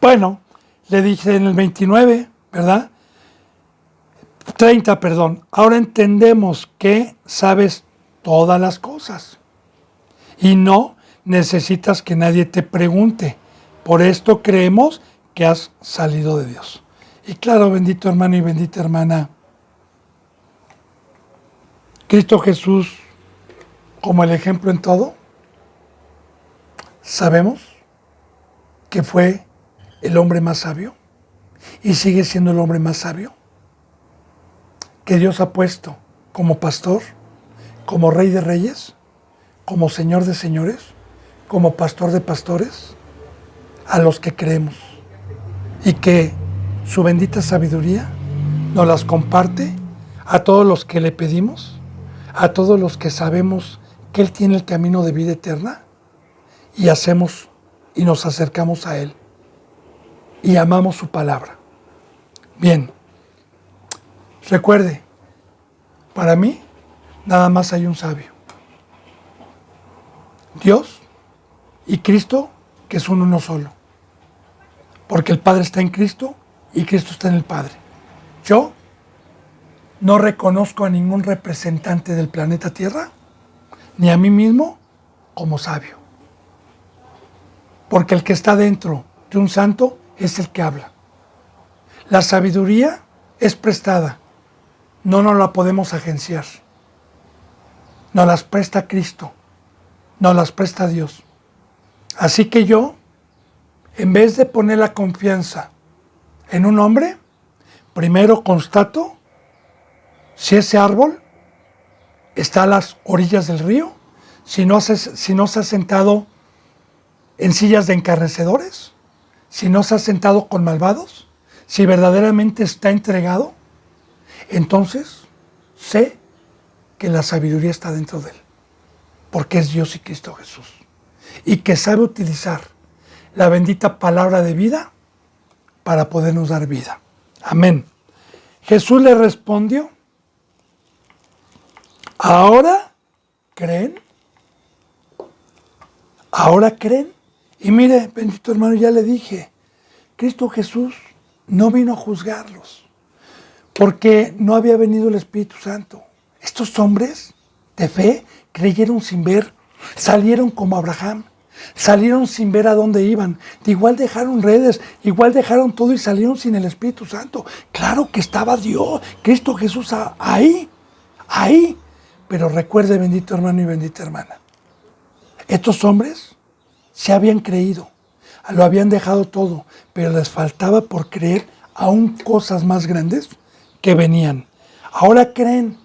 Bueno, le dije en el 29, ¿verdad? 30, perdón. Ahora entendemos que sabes todas las cosas y no necesitas que nadie te pregunte. Por esto creemos que has salido de Dios. Y claro, bendito hermano y bendita hermana, Cristo Jesús como el ejemplo en todo, sabemos que fue el hombre más sabio y sigue siendo el hombre más sabio que Dios ha puesto como pastor, como rey de reyes, como señor de señores, como pastor de pastores, a los que creemos y que su bendita sabiduría nos las comparte a todos los que le pedimos, a todos los que sabemos que Él tiene el camino de vida eterna y hacemos y nos acercamos a Él y amamos su palabra. Bien, recuerde, para mí nada más hay un sabio, Dios y Cristo, que es uno solo, porque el Padre está en Cristo y Cristo está en el Padre. Yo no reconozco a ningún representante del planeta Tierra, ni a mí mismo, como sabio. Porque el que está dentro de un santo es el que habla. La sabiduría es prestada, no nos la podemos agenciar. Nos las presta Cristo, nos las presta Dios. Así que yo, en vez de poner la confianza en un hombre, primero constato si ese árbol está a las orillas del río, si no se ha sentado en sillas de encarnecedores, si no se ha sentado con malvados, si verdaderamente está entregado, entonces sé que la sabiduría está dentro de él, porque es Dios y Cristo Jesús, y que sabe utilizar la bendita palabra de vida para podernos dar vida. Amén. Jesús le respondió: ¿ahora creen? ¿Ahora creen? Y mire, bendito hermano, ya le dije, Cristo Jesús no vino a juzgarlos, porque no había venido el Espíritu Santo. Estos hombres de fe creyeron sin ver, salieron como Abraham, salieron sin ver a dónde iban. Igual dejaron redes, igual dejaron todo y salieron sin el Espíritu Santo. Claro que estaba Dios, Cristo Jesús ahí. Pero recuerde, bendito hermano y bendita hermana, estos hombres se habían creído, lo habían dejado todo, pero les faltaba por creer aún cosas más grandes que venían. Ahora creen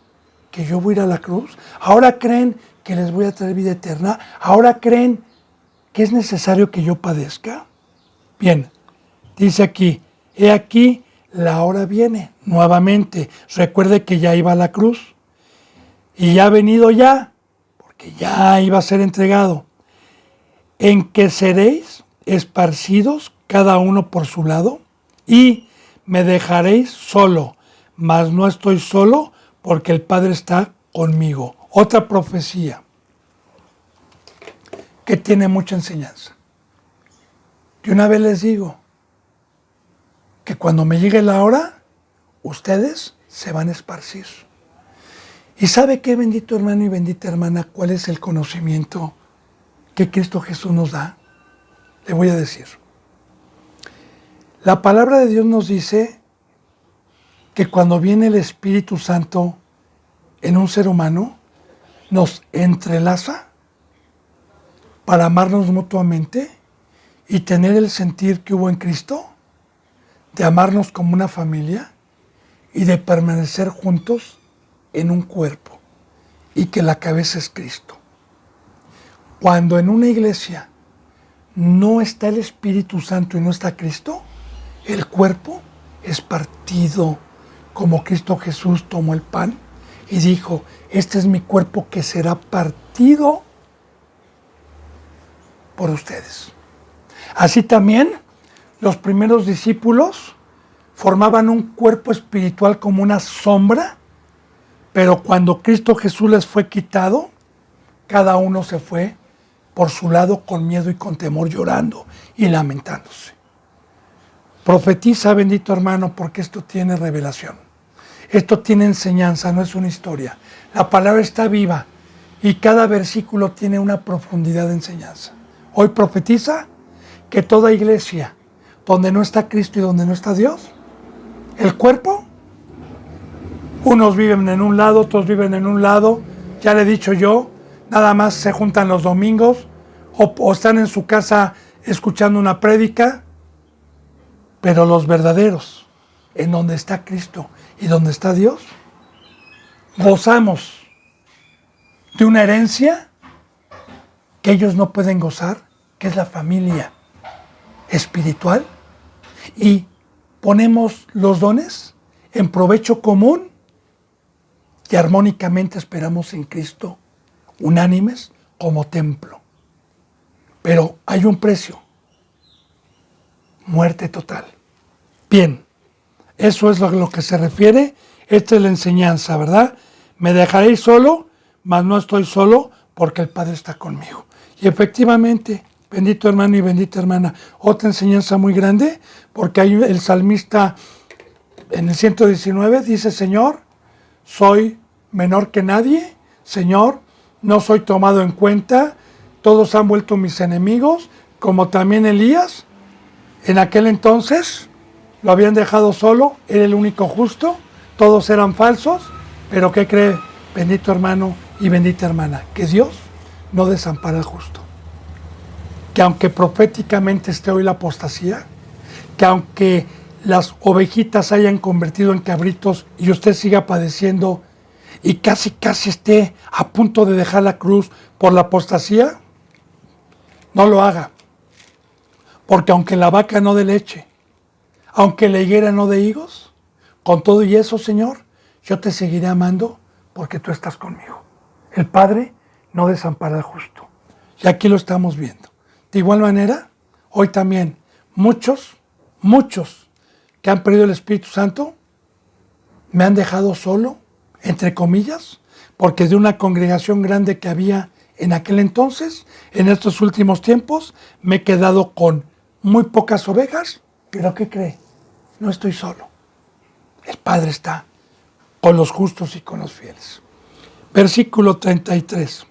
que yo voy a ir a la cruz, ahora creen que les voy a traer vida eterna, ahora creen que es necesario que yo padezca. Bien, dice aquí, he aquí, la hora viene nuevamente. Recuerde que ya iba a la cruz y ya ha venido ya, porque ya iba a ser entregado, en que seréis esparcidos cada uno por su lado y me dejaréis solo, mas no estoy solo porque el Padre está conmigo. Otra profecía que tiene mucha enseñanza. De una vez les digo que cuando me llegue la hora, ustedes se van a esparcir. ¿Y sabe qué, bendito hermano y bendita hermana, cuál es el conocimiento que Cristo Jesús nos da? Le voy a decir. La palabra de Dios nos dice que cuando viene el Espíritu Santo en un ser humano, nos entrelaza para amarnos mutuamente y tener el sentir que hubo en Cristo, de amarnos como una familia y de permanecer juntos en un cuerpo, y que la cabeza es Cristo. Cuando en una iglesia no está el Espíritu Santo y no está Cristo, el cuerpo es partido, como Cristo Jesús tomó el pan y dijo: este es mi cuerpo que será partido por ustedes. Así también los primeros discípulos formaban un cuerpo espiritual como una sombra, pero cuando Cristo Jesús les fue quitado, cada uno se fue por su lado con miedo y con temor, llorando y lamentándose. Profetiza, bendito hermano, porque esto tiene revelación. Esto tiene enseñanza, no es una historia. La palabra está viva y cada versículo tiene una profundidad de enseñanza. Hoy profetiza que toda iglesia donde no está Cristo y donde no está Dios, el cuerpo, unos viven en un lado, otros viven en un lado, ya le he dicho yo, nada más se juntan los domingos o están en su casa escuchando una prédica, pero los verdaderos, en donde está Cristo y donde está Dios, gozamos de una herencia que ellos no pueden gozar, que es la familia espiritual, y ponemos los dones en provecho común y armónicamente esperamos en Cristo, unánimes como templo. Pero hay un precio: muerte total. Bien, eso es lo que se refiere. Esta es la enseñanza, ¿verdad? Me dejaréis solo, mas no estoy solo porque el Padre está conmigo. Y efectivamente, bendito hermano y bendita hermana, otra enseñanza muy grande, porque hay el salmista en el 119 dice: Señor, soy menor que nadie, Señor, no soy tomado en cuenta, todos han vuelto mis enemigos, como también Elías, en aquel entonces lo habían dejado solo, era el único justo, todos eran falsos, pero ¿qué cree, bendito hermano y bendita hermana? Que Dios no desampara al justo. que aunque proféticamente esté hoy la apostasía, que aunque las ovejitas se hayan convertido en cabritos y usted siga padeciendo y casi esté a punto de dejar la cruz por la apostasía, no lo haga. Porque aunque la vaca no dé leche, aunque la higuera no dé higos, con todo y eso, Señor, yo te seguiré amando porque tú estás conmigo. El Padre no desampara al justo. Y aquí lo estamos viendo. De igual manera, hoy también muchos que han perdido el Espíritu Santo me han dejado solo, entre comillas, porque de una congregación grande que había en aquel entonces, en estos últimos tiempos, me he quedado con muy pocas ovejas, pero ¿qué cree? No estoy solo. El Padre está con los justos y con los fieles. Versículo 33.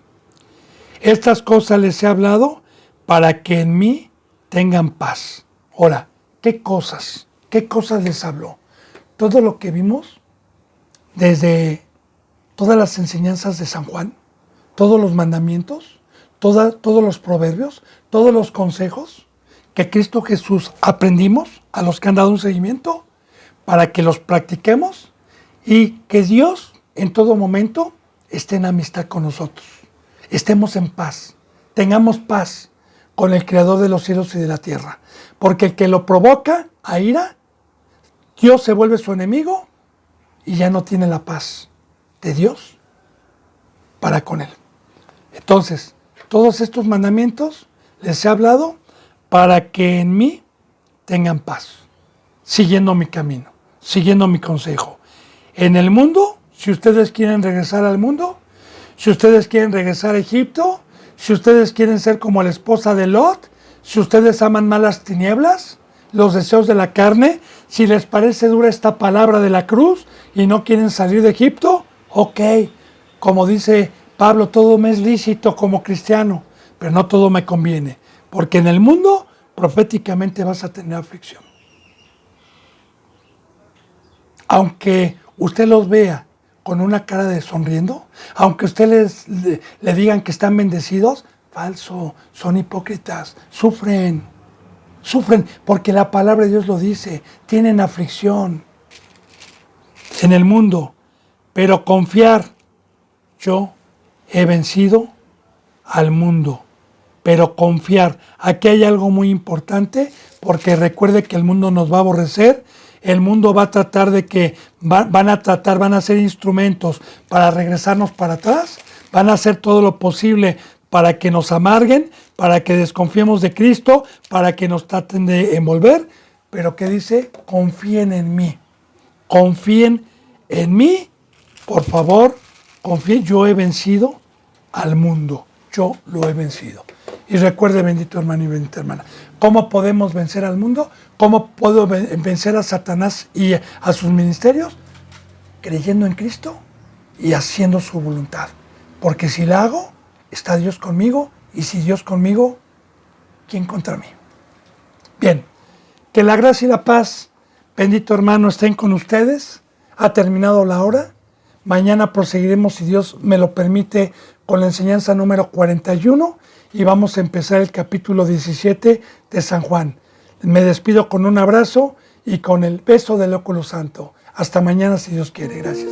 Estas cosas les he hablado para que en mí tengan paz. Ahora, ¿qué cosas? ¿Qué cosas les habló? Todo lo que vimos desde todas las enseñanzas de San Juan, todos los mandamientos, todos los proverbios, todos los consejos que Cristo Jesús aprendimos a los que han dado un seguimiento para que los practiquemos y que Dios en todo momento esté en amistad con nosotros. Estemos en paz, tengamos paz con el Creador de los cielos y de la tierra. Porque el que lo provoca a ira, Dios se vuelve su enemigo y ya no tiene la paz de Dios para con él. Entonces, todos estos mandamientos les he hablado para que en mí tengan paz, siguiendo mi camino, siguiendo mi consejo. En el mundo, si ustedes quieren regresar al mundo, si ustedes quieren regresar a Egipto, si ustedes quieren ser como la esposa de Lot, si ustedes aman más las tinieblas, los deseos de la carne, si les parece dura esta palabra de la cruz y no quieren salir de Egipto, ok, como dice Pablo, todo me es lícito como cristiano, pero no todo me conviene, porque en el mundo proféticamente vas a tener aflicción. Aunque usted los vea con una cara de sonriendo, aunque usted le digan que están bendecidos, falso, son hipócritas, sufren, porque la palabra de Dios lo dice, tienen aflicción en el mundo, pero confiar, yo he vencido al mundo, pero confiar, aquí hay algo muy importante, porque recuerde que el mundo nos va a aborrecer, el mundo va a tratar de que, van a ser instrumentos para regresarnos para atrás, van a hacer todo lo posible para que nos amarguen, para que desconfiemos de Cristo, para que nos traten de envolver, pero que dice, confíen en mí, por favor, confíen, yo he vencido al mundo, yo lo he vencido. Y recuerde, bendito hermano y bendita hermana, ¿cómo podemos vencer al mundo? ¿Cómo puedo vencer a Satanás y a sus ministerios? Creyendo en Cristo y haciendo su voluntad. Porque si la hago, está Dios conmigo, y si Dios conmigo, ¿quién contra mí? Bien, que la gracia y la paz, bendito hermano, estén con ustedes. Ha terminado la hora. Mañana proseguiremos, si Dios me lo permite, con la enseñanza número 41 y vamos a empezar el capítulo 17 de San Juan. Me despido con un abrazo y con el beso del óculo santo. Hasta mañana, si Dios quiere. Gracias.